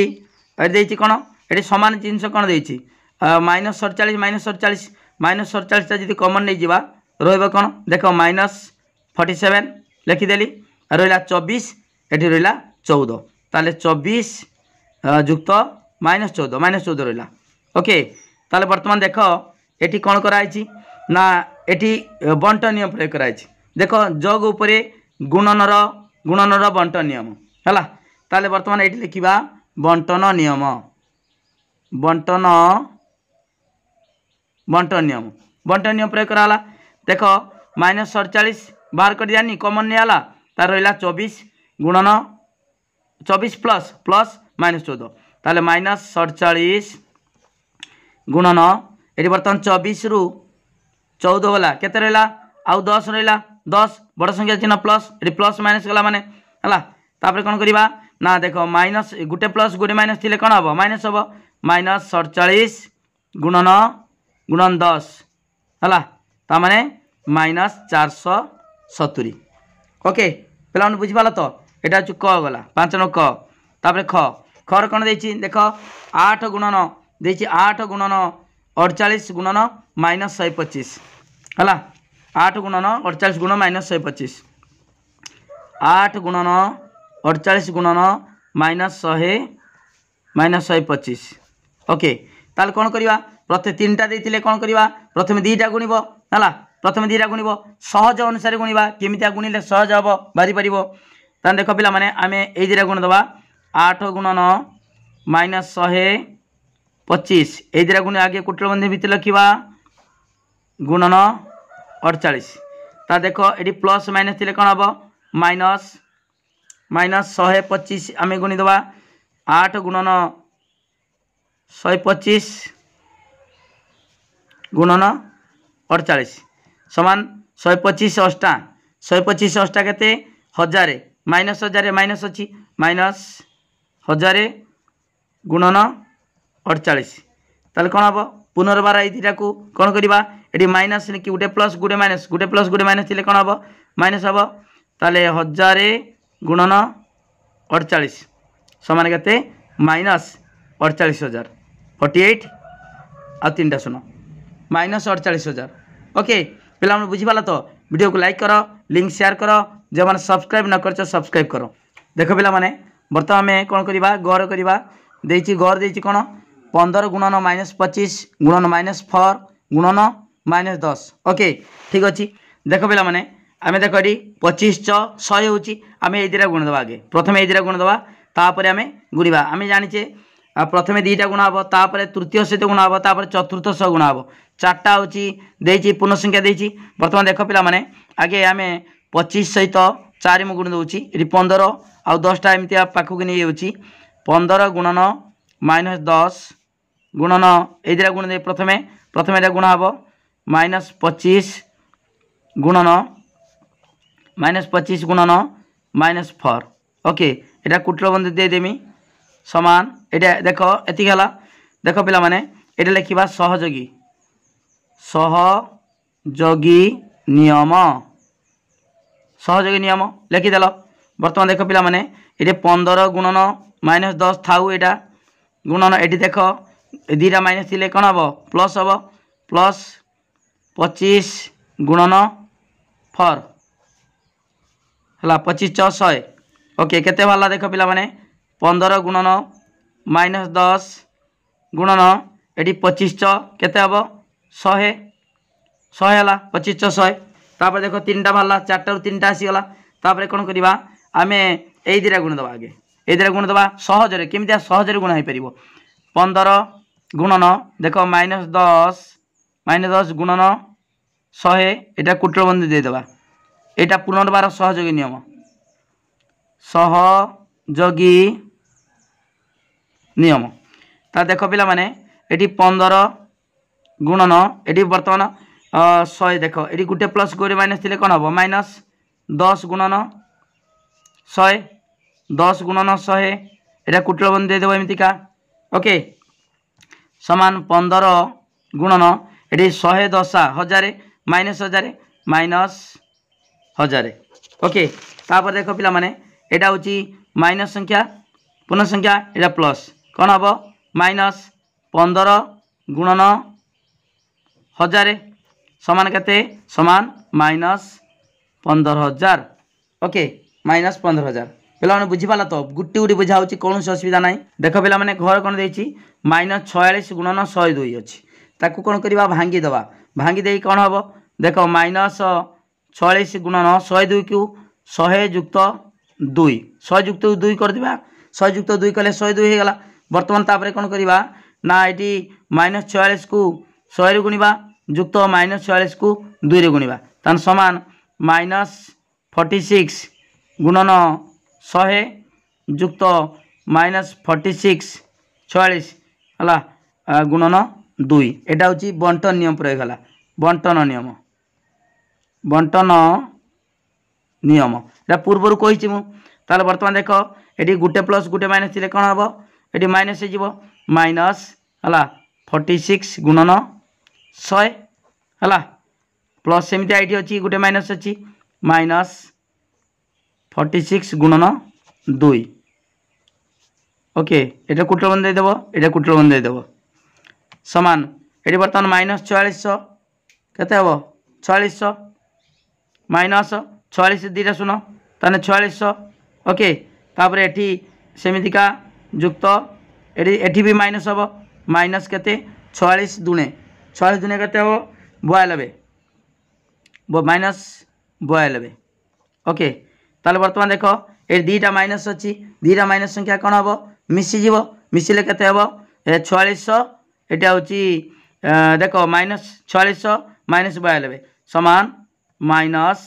देछि कोन एठी समान जिंस कोन देछि -47 -47 ता जदि कॉमन नहीं जिबा रहइबो कोन देख -47 लिखिदेली रहिला 24 एठी रहिला 14 ताले 24 जुक्त -14 रहिला ओके। ताले वर्तमान देख एठी कोन कराइछि ना एठी बंटन नियम प्रयोग कराइछि देख जग उपरे गुणनर बंटन नियम है। ताले बर्तमान ये लिखा बंटन नियम बंटन प्रयोग कराला। देख -47 बाहर कर दियानी कमन नहीं आला तार रहा 24 गुणन 24 प्लस प्लस -14 ताले -47 गुणन ये बर्तमान 24 रु 14 गला केते रहा आउ 10 रहा 10 बड़ संख्या चिन्ह प्लस ये प्लस माइनस गला माने है। तापर कौन करवा ना देख माइनस गोटे प्लस गोटे माइनस थी कौन हम माइनस हम -47 गुणन गुणन 10 है ताने -470। ओके पे बुझीपाल तो यहाँ हूँ क गला 5 नंबर क। तापर ख खर कौन देख 8 गुणन दे 8 गुणन 48 गुणन -125 है 8 गुणन 48 गुण -125 8 गुणन 48 गुणन -125। ओके ताल कौन करवा प्रथम 3टा देते कौन करवा प्रथम 2टा गुणव है प्रथम 2टा गुणव सहज अनुसार गुणवा केमिया गुणिले सहज हम बारी पार। ताल देख पिला माने आम ये 2टा गुण दबा 8 गुणन -125 ये 2टा गुण आगे कुटलबंधी भितर लिखा गुणन 48 ता देख ये प्लस माइनस थी कौन हम माइनस -125 आम गुणीदे 8 गुणन 125 गुणन 48 समान 125 अष्टा 125 अष्टा के 1000 -1000 माइनस अच्छी -1000 गुणन 48 ताल कौन हम पुनर्बार ये को कौन करवा ये माइनस कि गोटे प्लस गोटे माइनस थी कौन हम माइनस हम ताले 1000 गुणन 48 समान के -48,000 48 आ 3टा शून्य -48,000। ओके पिला बुझीपाल तो वीडियो को लाइक कर लिंक शेयर कर जो मैंने सब्सक्राइब न कर सब्सक्राइब कर। देख पिला माने बर्तमान आम कौन करवा गौर करवा गौर दे कौन 15 गुणन -25 गुणन -4 गुणन -10। ओके ठीक अच्छे देख पिला माने आम देख ये 25 100 होची आम ये 2टा गुण दबा आगे प्रथम ये 2टा गुण दबा तापर आम गुणवा आम जाचे प्रथम 2टा गुण हम तापर तृतीय सहित गुण हम तापर चतुर्थ सह गुण हम 4टा होची देची पूर्ण संख्या देची। बर्तमान देख पिला माने आगे आम 25 सहित 4 मु गुण दूची ये 15 आउ 10टा एमती पाखक नहीं होची 15 गुणन -10 गुणन ये 2टा गुण दे प्रथम ये गुण हम -25 गुणन -25 गुणन -4। ओके यहाँ कुटलबंधी देदेमी समान ये देख एति देख पिला माने ये लिखा सहयोगी नियम लिखिदेल। बर्तमान देख पिला माने ये 15 गुणन -10 थाऊ यहाँ गुणन ये देख 2टा माइनस थी कौन हम प्लस हम प्लस 25 गुणन 4 है 25 100। ओके केते भला देख पिला माने 15 गुणन -10 गुणन ये 25 केते हम 100 है 25 100 तापर देख 3टा भला 4टा 3टा आसीगला तापर कौन करवा आम ये 2टा गुण दबा आगे ये 2टा गुण दबा सहजरे केमिया सहजरे गुण हो पार 15 गुणन देख -10 गुणन 100 यहाँ कुटलबंधी देदेबा यहाँ पुनर्बार सहयोगी नियम सहयोगी नियम ता देख पिला माने ये 15 गुणन ये बर्तमान 100 देख ये गोटे प्लस गोटे माइनस थी कौन हम -10 गुणन 100 10 गुणन 100 यहाँ कुटलबंधी देदेव एमतीका। ओके समान 15 गुणन ये 110 1000 -1000 -1000। ओके तापर देख पिला माने एटा होची माइनस संख्या पूर्ण संख्या एटा प्लस कौन हम -15 गुणन 1000 समान केते समान -15,000। ओके -15,000 पिला माने बुझीपाला तो गुटी गुटी बुझा होची कौन असुविधा ना। देख पिला माने घर कौन देची -46 गुणन 102 अच्छी ताकू कौन करवा भांगी दबा भांगी दे कौन हम देख 44 गुणन 102 को 100 युक्त 2 100 युक्त 2 कर दिबा 100 युक्त 2 कले 102 हे गला वर्तमान तापरे कोन करिबा ना एटी -44 को 100 रे गुणिबा युक्त -44 को 2 रे गुणिबा तान समान -46 गुणन 100 युक्त -46 46 हला गुणन 2 एटा होची बंटन नियम प्रयोग हला बंटन नियम एटा पूर्वरु कहिछि मु ताले वर्तमान देखो एटी गुटे प्लस गुटे माइनस थिले कोन हबो एटी माइनस हे जिवो माइनस हला 46 गुणन 100 हला प्लस सेमिति आईटी अछि गुटे माइनस अछि माइनस 46 गुणन 2 ओके एटा कुटल बंद दे देबो एटा कुटल बंद दे देबो समान एटी वर्तमान माइनस 4400 केते हबो 4600 माइनस 46 दीटा सुनो ताने 4600 ओके तापर एठी सेमितिका युक्त एठी भी माइनस हबो माइनस केते 46 दुने केते हबो 92 माइनस 92 ओके ताले वर्तमान देखो ए दीटा माइनस अछि दीटा माइनस संख्या कोन हबो मिसी जीवो मिसिले केते हबो 4600 एटा होची देखो माइनस 4600 माइनस 92 समान माइनस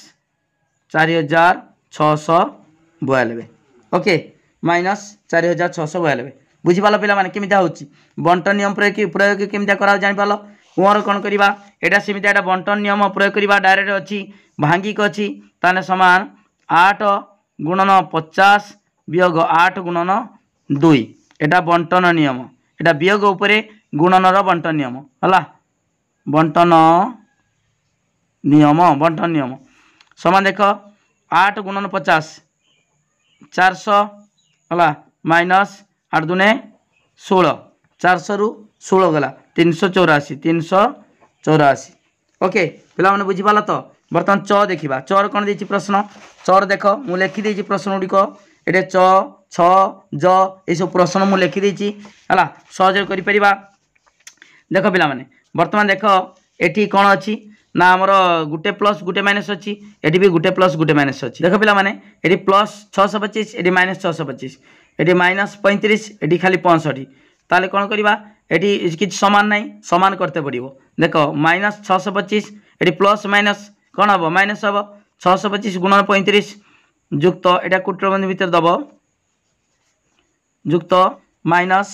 4692 ओके माइनस 4692 बुझी पालो पिला माने केमिता होची बंटन नियम प्रयोग केमिता करा जानि पालो उमर कोन करिबा एटा सेमिता एटा बंटन नियम प्रयोग करिबा डायरेक्ट अछि भांगी को अछि ताने समान 8 गुणन 50 वियोग 8 गुणन 2 एटा बंटन नियम एटा वियोग उपरे गुणनर बंटन नियम हला बंटन नियम समान देखो 8 गुणन 50 400 हला माइनस 8 दुने 16 400 रु 16 गला 384 ओके पिला माने बुझी पाला तो बर्तमान च देखिबा चर कोन देछि प्रश्न चर देखो मु लिखि देछि प्रश्न गुडी को एटे च छ ज ए सब प्रश्न मु लिखि देछि हला सहज करि परिबा देखो पिला माने वर्तमान देखो एठी कोन अछि ना हमर गुटे प्लस गुटे माइनस अछि एठी भी गुटे प्लस गुटे माइनस अछि देखो पिला माने एठी प्लस 625 एठी माइनस 625 एठी माइनस 35 एठी खाली 65 ताले कोन करिबा एठी किछ समान नाही समान करते पड़िबो देखो माइनस 625 एठी प्लस माइनस कोन हबो माइनस हबो 625 गुणन 35 युक्त एटा कुटर बंद भीतर दबो युक्त माइनस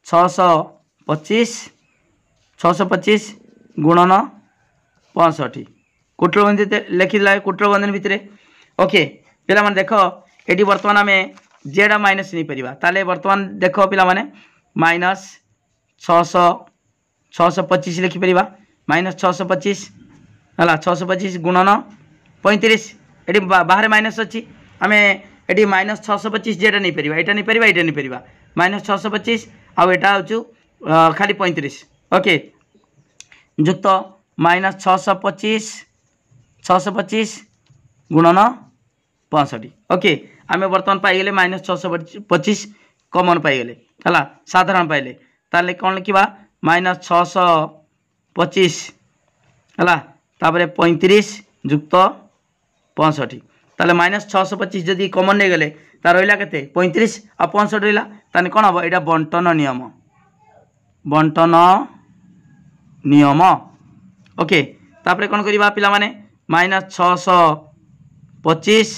625 गुणन 65 कुटर बंद लिखिला कुटर बंधन भितर ओके पिला माने देखो एटी वर्तमान आमे जेडा माइनस नहीं परिबा ताले वर्तमान देखो पिला माने माइनस 625 लिखि परिबा माइनस 625 हला 625 गुणन 35 एटी बाहर माइनस अछि आमे एटी माइनस 625 जेडा नहीं परिबा एटा नहीं परिबा माइनस 625 आ एटा होचु खाली 35 ओके युक्त माइनस 625 गुणन 65 ओके आमे वर्तमान पाई गेले माइनस 625 कॉमन पाई गेले हला साधारण पाइले ताले कोन लिखिबा माइनस 625 हला तापरे 35 युक्त 65 ताले माइनस 625 जदि कॉमन ने गेले ता रहिला केते 35 आ 65 रहिला ताने कोन हबो एटा बंटन नियम ओके तापरे कोन करिबा पिला माने माइनस 625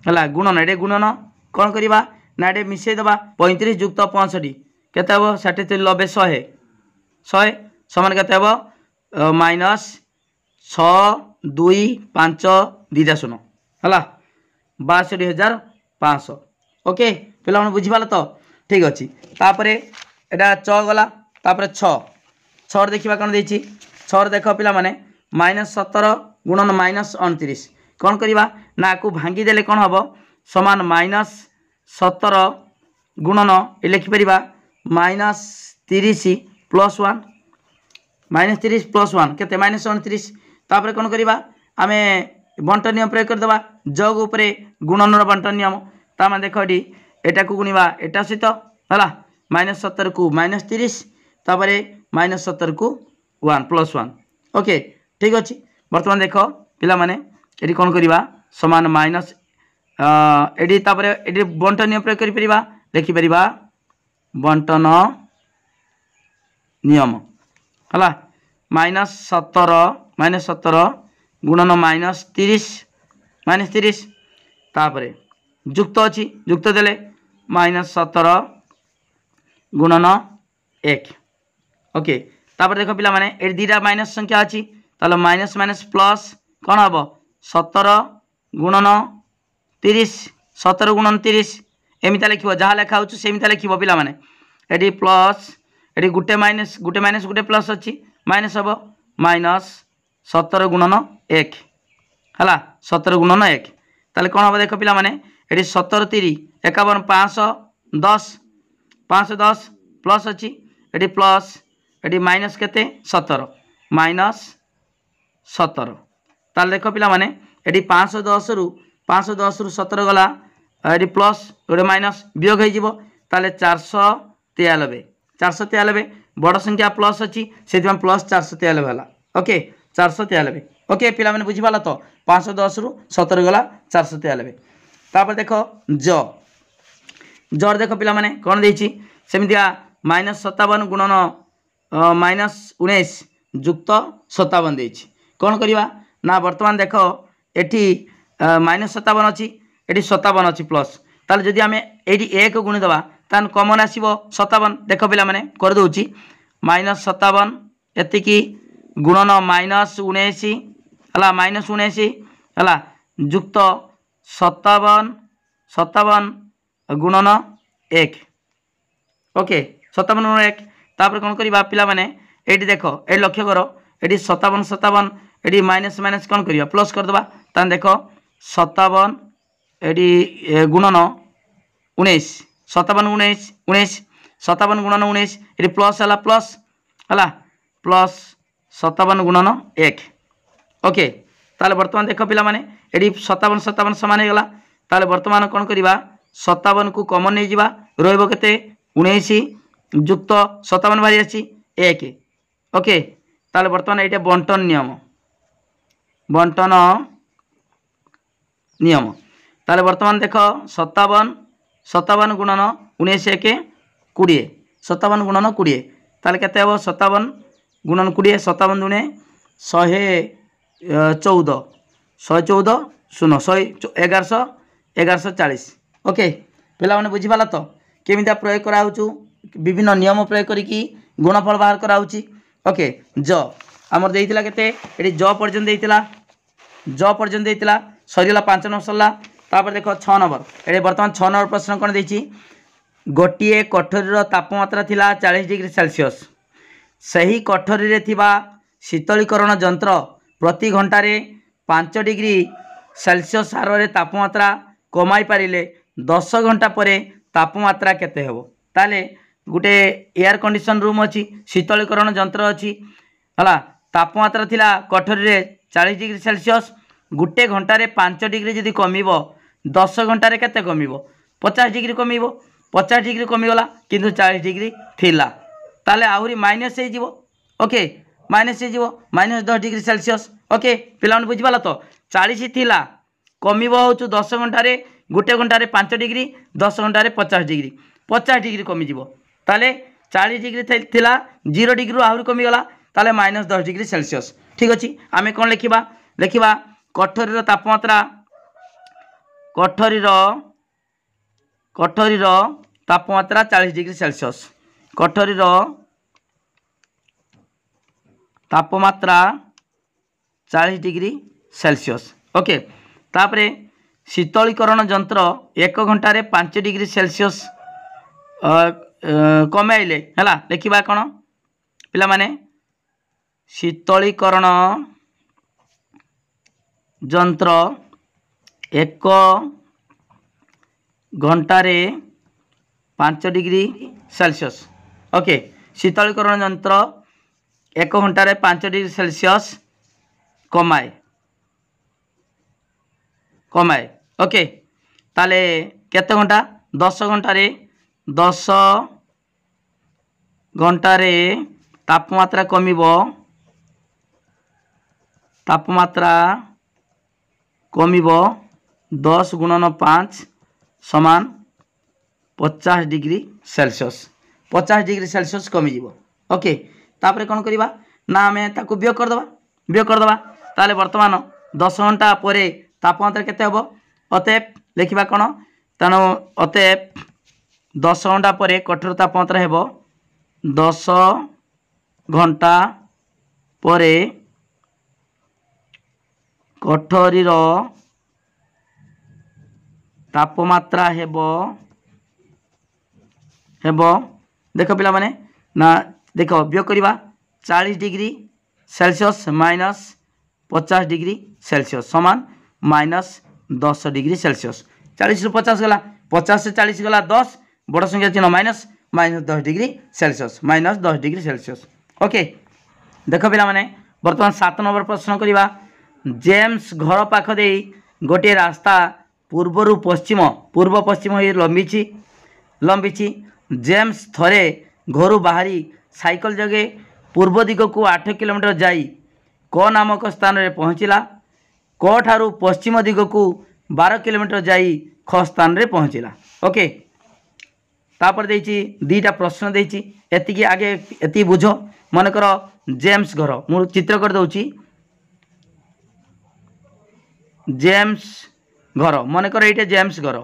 हला गुणन एडे गुणन कोन करिबा ना एडे मिसे दबा 35 युक्त 65 केते हबो 60 90 100 समान केते हबो माइनस 6 2 5 दीटा सुनो हला 62500 ओके पिला मन बुझी पालो तो ठीक अछि तापरे एटा च गला तापरे 6 देखिबा कोन देछि 6 देखो पिला माने माइनस 17 गुणन माइनस 29 कोन करिबा ना को भांगी देले कोन हबो समान माइनस 17 गुणन ए लिखि परिबा माइनस 30 प्लस 1 माइनस 30 प्लस 1 केते माइनस 29 तापरे कोन करिबा आमे बंटन नियम प्रयोग कर दबा जोग ऊपरे गुणनर बंटन नियम ता माने देखो एटी एटा को गुणिबा एटा सहित हला माइनस 17 को माइनस 30 तापरे माइनस 17 को 1 प्लस 1 ओके ठीक अछि वर्तमान देखो पिला माने एटी कौन करवा समान माइनस एटी तापर एटी बंटन नियम प्रयोग करिपरिबा लिखिपरिबा बंटन नियम हला -17 गुणन -30 तापरे जुक्त अच्छी जुक्त देले -17 गुणन 1 ओके तापर देख पिला माने ए दीटा माइनस संख्या अच्छी तालो माइनस माइनस प्लस कौन हम 17 गुणन 30 17 गुणन 30 एमता लिख जहाँ लेखा हो सेमता लिख पिला माने एटी प्लस एटी गुटे माइनस गुटे प्लस अच्छी माइनस हम -17 गुणन 1 है 17 गुणन 1 ताले कौन हम देख पिला माने एटी 17 3 51 510 प्लस अच्छी एटी प्लस एटी माइनस केते 17 -17 ताले देख पिला माने एटी 510 रु 17 गला एटी प्लस गोटे माइनस वियोग हो ताले 493 बड़ संख्या प्लस अच्छी से प्लस 493 है ओके 493 ओके पिला माने बुझीपाल तो 510 रु 17 गला 493 तापर देख जर देख पिला माने कौन देछि सेमितिया -57 गुणन -19 जुक्त 57 देछि कौन करिवा ना वर्तमान देख एठी -57 अच्छी एठी 57 अच्छी प्लस ताले जदि आमे एठी 1 गुणी दबा तान कॉमन आसीबो 57 देख पिला माने कर दोछि -57 एतिकी गुणन -19 हला -19 हला जुक्त 57 गुणन 1 ओके 57 गुणन 1 तापर कौन करवा पिला माने एटी देख ए लक्ष्य कर एटी 57 एटी माइनस माइनस कौन करवा प्लस करदबा तान देख 57 एटी गुणन 19 57 गुणन 19 एटी प्लस है प्लस 57 गुणन 1 ओके ताले वर्तमान देख पिला माने एटी 57 सामान हो गला ताले वर्तमान कौन करवा 57 को कॉमन नहीं जिबा रहइबो केते 19 जुक्त 57 बारी आसी 1 ओके ताले वर्तमान एटा बंटन नियम ताले वर्तमान देख 57 गुणन 19 1 20 57 गुणन 20 ताले केते हबो 57 गुणन 20 57 दुने 114 शून्य 1140 ओके पिला माने बुझी पाला तो केमिता प्रयोग करा होचु विभिन्न नियम प्रयोग करिकी गुणफल बाहर करा होची ओके ज हमर देइतिला केते एटी ज पर्यंत देइतिला सरीला 5 नंबर सरला तापर देखो 6 नंबर एटी वर्तमान 6 नंबर प्रश्न कोन देछि गोटिए कठोरीर तापमात्रा थिला 40 डिग्री सेल्सियस सही कठोरी रे थिबा शीतलीकरण यंत्र प्रति घंटारे 5 डिग्री सेल्सियस हार रे तापमात्रा कमाई पारिले 10 घंटा परे तापमात्रा केते हेबो ताले गुटे एयर कंडीशन रूम अच्छी शीतलीकरण यंत्र अच्छी हला तापमात्रा थिला कठोरी रे 40 डिग्री सेल्सियस गुटे घंटारे 5 डिग्री जदि कमिबो 10 घंटारे केते कमिबो 50 डिग्री कमिबो 50 डिग्री कमिगला किंतु 40 डिग्री थिला ताले आहुरी माइनस हे जिवो ओके माइनस हे जिवो -10 डिग्री सेल्सियस ओके पिलान बुझिबाला तो 40 थिला कमिबो होचु 10 घंटारे गुटे घंटारे 5 डिग्री 10 घंटारे 50 डिग्री कमी जिवो ताले 40 डिग्री थिला 0 डिग्री आहुरी कमिगला ताले -10 डिग्री सेल्सियस ठीक अछि आमे कोन लेखिबा कठोरीर तापमात्रा कठोरीर तापमात्रा 40 डिग्री सेल्सियस कठोरीर तापमात्रा 40 डिग्री सेल्सियस ओके तापरे शीतलीकरण यंत्र 1 घंटारे 5 डिग्री सेल्सियस कमाइले है लिखा कौन पिला माने शीतलीकरण यंत्र 1 घंटारे 5 डिग्री सेल्सियस ओके शीतलीकरण यंत्र 1 घंटारे 5 डिग्री सेल्सियस कमाए ओके ताले केते घंटा 10 घंटारे तापमात्रा कमिबो तापमात्रा कमिब 10 गुणन 5 समान 50 डिग्री सेल्सियस 50 डिग्री सेल्सियस कमिज ओके तापर कौन करवा ना आम ताको व्यय करदे ताले वर्तमान 10 घंटा पर तापमात्रा केते हम अतएव लिखा कौन तेणु अतएव 10 घंटा पर कठोर तापमात्रा हेब 10 घंटा पर कठोरीर तापमात्रा हेब देख पिला माने ना देख व्यय करवा 40 degree Celsius minus 50 degree Celsius समान -10 डिग्री सेल्सियस 40 रु 50 गला 50 से 40 गला 10 बड़ संख्या चिन्ह -10 degree Celsius -10 degree Celsius okay देख पिला माने वर्तमान 7 नंबर प्रश्न करवा जेम्स घर पाख दे गोटे रास्ता पूर्व पश्चिम हो लंबी जेम्स थरे घर बाहरी साइकल जगे पूर्व दिग को 8 किलोमीटर जाई क नामक स्थान रे पहुँचला क ठारू पश्चिम दिग को 12 किलोमीटर जाई ख स्थान रे पहुँचला ओके तापर देछि दीटा प्रश्न देछि एतिकी आगे एति बुझो मन कर जेम्स घर मु चित्र कर दउछि जेम्स घर मन कर ये जेम्स घर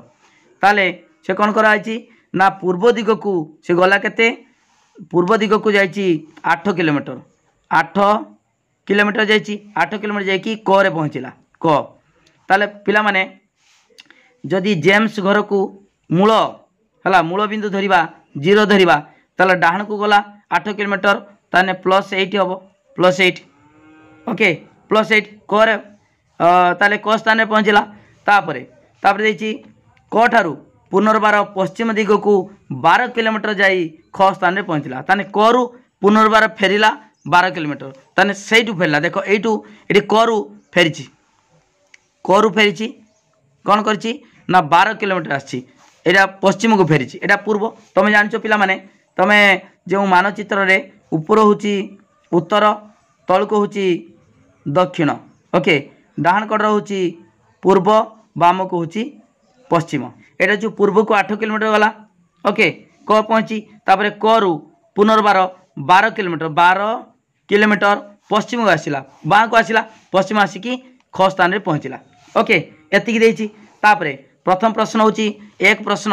ताले से कौन कराई ना पूर्व दिग को से गला केते पूर्व दिग को जाइए 8 किलोमीटर 8 किलोमीटर जाइए 8 किलोमीटर जाकि क रे पहुँचला क ताले पिला माने जदि जेम्स घर को मूल है मूल बिंदु धरिबा 0 धरिबा ताले डाहन को गला 8 किलोमीटर ताने +8 हम +8 ओके +8 क रे ताले क स्थान रे पहुँचला तापरे देछि क ठारू पुनर्बार पश्चिम दिग को 12 किलोमीटर जाई ख स्थान रे पहुँचला ताने क रु पुनर्बार फेरिला 12 किलोमीटर ताने सेइटू फेरला देख एइटू एटी क रु फेरिची कौन करछि ना 12 किलोमीटर आछि एटा पश्चिम को फेरिची एटा पूर्व तमे जानछो पिला माने तमे जो मानचित्र रे ऊपर होची उत्तर तल को होची दक्षिण ओके डाहन कड़ होची पूर्व बाम को होची पश्चिम एटा जो पूर्व को 8 किलोमीटर गला ओके क पहुँची तापर क रु पुनर्बार 12 किलोमीटर पश्चिम को आसिला बाँ को आसिला पश्चिम आसिकी ख स्थान रे पहुँचला ओके एतिकी देछि तापरे प्रथम प्रश्न होची एक प्रश्न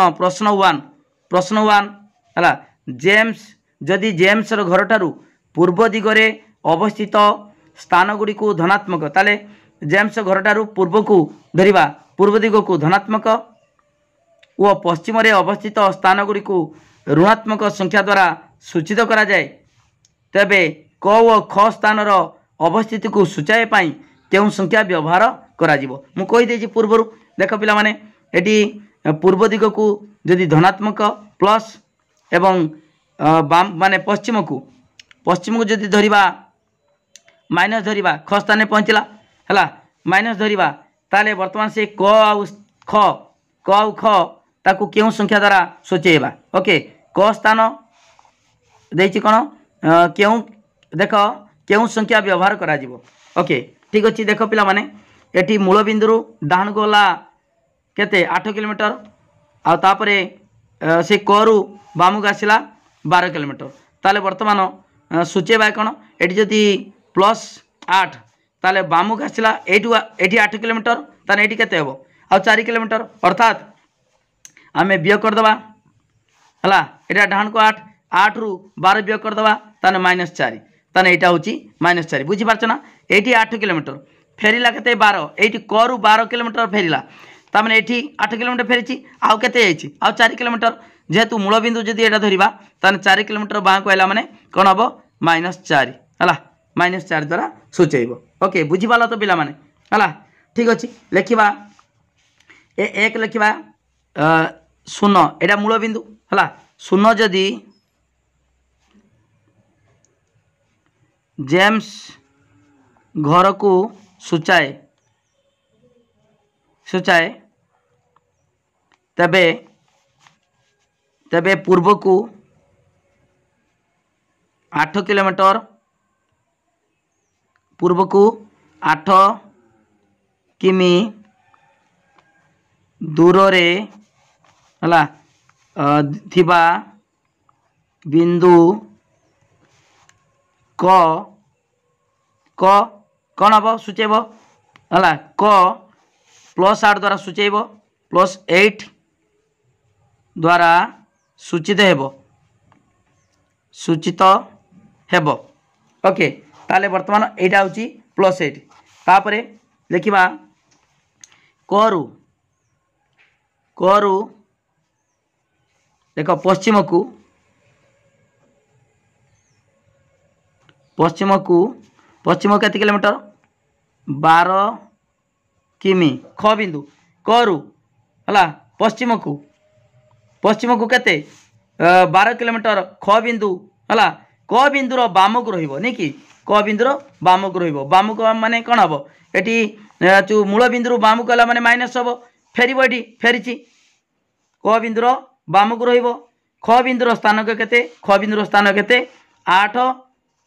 1 हला जेम्स जदि जेम्स रो घर ठारू पूर्व दिगरे अवस्थित स्थान गुडी को धनात्मक ताले जेम्स घर ठारू पूर्व को धरिबा पूर्व दिग को धनात्मक व पश्चिम रे अवस्थित स्थान गुडी को ऋणात्मक संख्या द्वारा सूचित करा जाए तेबे क व ख स्थान रो अवस्थिति को सूचाए पाई केउं संख्या व्यवहार करा जिवो मु कहि देछि पूर्वरु देख पिला माने एटी पूर्व दिग को यदि धनात्मक प्लस एवं बाम माने पश्चिम को यदि धरिबा माइनस धरिबा ख स्थान पहुँचला हला माइनस धरिबा ताले वर्तमान से क आउ ख ताकू केउं संख्या द्वारा सूचेबा ओके क स्थान देछि कोन केउं देख केउं संख्या व्यवहार करा जिवो ओके ठीक अछि देख पिला माने एटी मूल बिंदु डाहन गला केते 8 किलोमीटर आ तापरे से करू बामु आसला 12 किलोमीटर ताले वर्तमान सूचेबा कोन एटी जदि +8 ताले बामु आसला एटी 8 किलोमीटर ताने एटी केते हेबो आ 4 किलोमीटर अर्थात आमे व्यय कर दबा हला एटा डाहन को 8 रु 12 व्यय कर दबा ताने -4 ताने एटा होची -4 बुझी पारछ ना एटी 8 किलोमीटर फेरिला केते 12 एटी करू 12 किलोमीटर फेरिला तामने एटी 8 किलोमीटर फेरिची आउ केते आइची आउ 4 किलोमीटर जेहेतु मूल बिंदु जदि एटा धरिबा ताने 4 किलोमीटर बाँ को आइला माने कोन हबो -4 हला -4 द्वारा सूचेइबो ओके बुझी पाला तो पिला माने हला ठीक अछि लेखिबा एक लिखा 0 एटा मूल बिंदु हला 0 जदि जेम्स घर को सूचाए तबे पूर्व को 8 किलोमीटर पूर्व को 8 किमी दूर रे हला थिबा बिंदु क क कौन हम सूचेब है क +8 द्वारा सूचेब +8 द्वारा सूचित हेब ओके ताले वर्तमान एटा होची +8 तापरे लिखिबा करू देख पश्चिम केते किलोमीटर 12 किमी ख बिंदु करू हला पश्चिम को केते 12 किलोमीटर ख बिंदु हला क बिंदुर बामक रहिबो नै कि क बिंदुर बामक रहिबो बामक माने कोन हबो एटी जो मूल बिंदुर बामक हला माने माइनस हबो फेरिबो एटी फेरिची क बिंदुर बामक रहिबो ख बिंदुर स्थान केते ख बिंदुर स्थान केते 8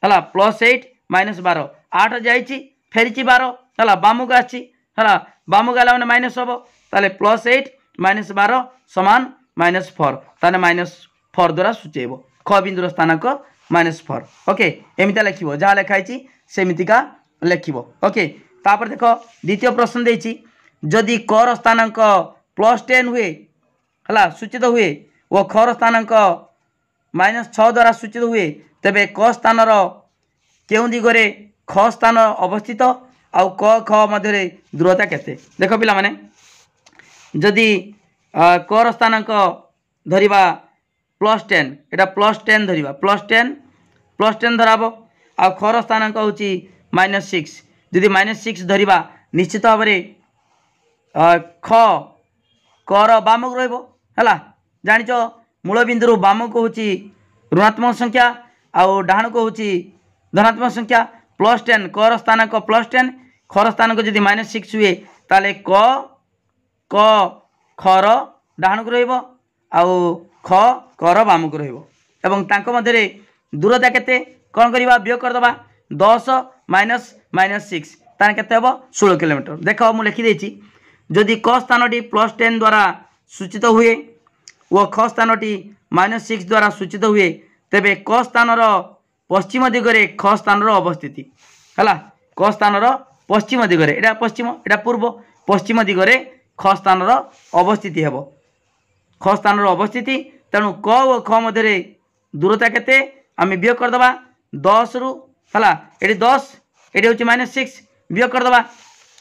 हला +8 -12 8 जाइची फेरिची 12 हला बामक आछि हला बामक हला माने माइनस हबो ताले +8 -12 समान -4 ताने -4 द्वारा सूचेबो ख बिंदुर स्थानक -4 ओके एमिता लिखिबो जहा लिखाई सेमितिका लिखिबो ओके तापर देखो द्वितीय प्रश्न देछि जदि क र स्थानांक +10 हुए हला सूचित हुए वो ख र स्थानांक -6 द्वारा सूचित हुए तेबे क स्थान केउ दिगरे ख स्थान अवस्थित आउ क ख मध्य दूरता केते देखो पिला माने जदि क र स्थानांक धरिबा +10 एटा +10 धरिबा +10 धराबो आ ख र स्थानांक होची -6 जदि -6 धरिबा निश्चित भाव क र बामक रहिबो हला जानिचो मूल बिंदु बामक होची ऋणात्मक संख्या आउ डाहाण को होची धनात्मक संख्या +10 क र स्थानांक +10 ख र स्थानांक जदि -6 हुए ताले क ख र डाहाण को रहिबो आउ ख क र बामक रहिबो एवं तांको मध्यरे दूरता केते कोन करबा वियोग कर दबा 10 -6 ताने केते हबो 16 किलोमीटर देखो मु लिखि देछि जदि क स्थानटी +10 द्वारा सूचित हुए व ख स्थानटी -6 द्वारा सूचित हुए तेबे क स्थानर पश्चिम दिगरे ख स्थानर अवस्थिति हला क स्थानर पश्चिम दिगरे एटा पश्चिम एटा पूर्व पश्चिम दिगरे ख स्थानर अवस्थिति हेबो ख स्थानर अवस्थिति तेणु क व ख मध्य दूरता केते आमे वियोग कर दबा 10 रु हला एटी 10 एटी होची -6 वियोग कर दबा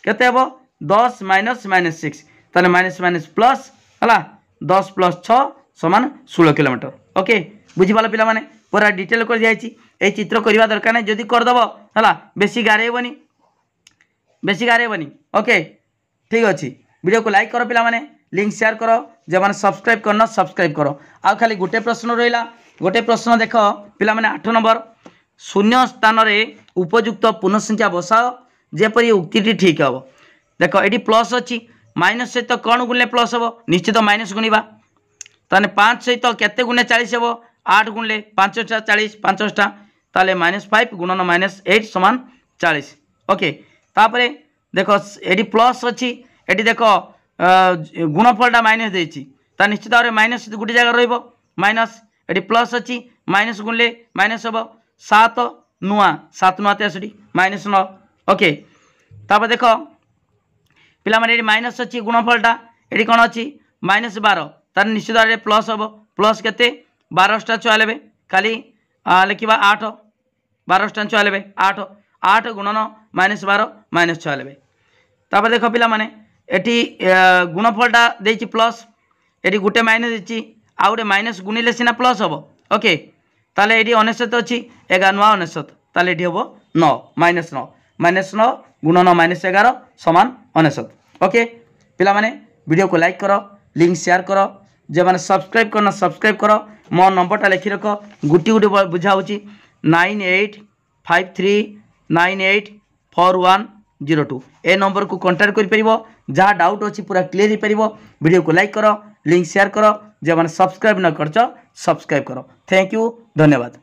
केते हेबो 10 -6 ताले माइनस प्लस हला 10 + 6 समान 16 किलोमीटर ओके बुझी पाला पिला माने पूरा डिटेल कर दियाची ए चित्र करबा दरकार नै जदी कर दबो हला बेसी गारेबनी ओके ठीक अछि वीडियो को लाइक करो पिला माने लिंक शेयर करो जे माने सब्सक्राइब करना सब्सक्राइब करो आ खाली गोटे प्रश्न रहिला गोटे प्रश्न देखो पिला माने 8 नंबर शून्य स्थान रे उपयुक्त पूर्ण संख्या बसाओ जेपरि उक्तिटी ठीक हबो देखो एटी प्लस अछि माइनस सहित कौन गुणले प्लस हबो निश्चित माइनस गुणिबा ताने 5 सहित केते गुणे 40 हबो 8 गुणले 5 टा 40 5 टा ताले -5 गुणन -8 समान 40 ओके तापरे देखो एटी प्लस अछि एटी देखो गुणफलटा माइनस देछि ता निश्चित भाव माइनस गुटी जगह रहइबो माइनस एटी प्लस अछि माइनस गुणले माइनस हबो 7 नुआ 7 नुआ 63 -9 ओके तापर देखो पिला माने माइनस अछि गुणफलटा एटी कोन अछि -12 तार निश्चित भाव प्लस हबो प्लस केते 12 टा 44 खाली लिखिबा 8 12 टा 44 8 8 गुणन -12 -46 तापर देखो पिला माने एटी गुणफलटा देछि प्लस एटी गुटे माइनस देछि आ गुटे माइनस गुणिले सिना प्लस हबो ओके ताले एटी 99 अछि 11 ताले एटी हबो 9 -9 गुणन -11 समान 99 ओके पिला माने वीडियो को लाइक करो लिंक शेयर करो जे माने सब्सक्राइब करना सब्सक्राइब करो मो नंबरटा लिखि रखो गुटी गुटी बुझा होची 9853984102 ए नंबर को कांटेक्ट करि परिबो जहाँ डाउट अच्छी पूरा क्लियर हो पार वीडियो को लाइक करो लिंक शेयर करो जे माने सब्सक्राइब न करछ सब्सक्राइब करो थैंक यू धन्यवाद।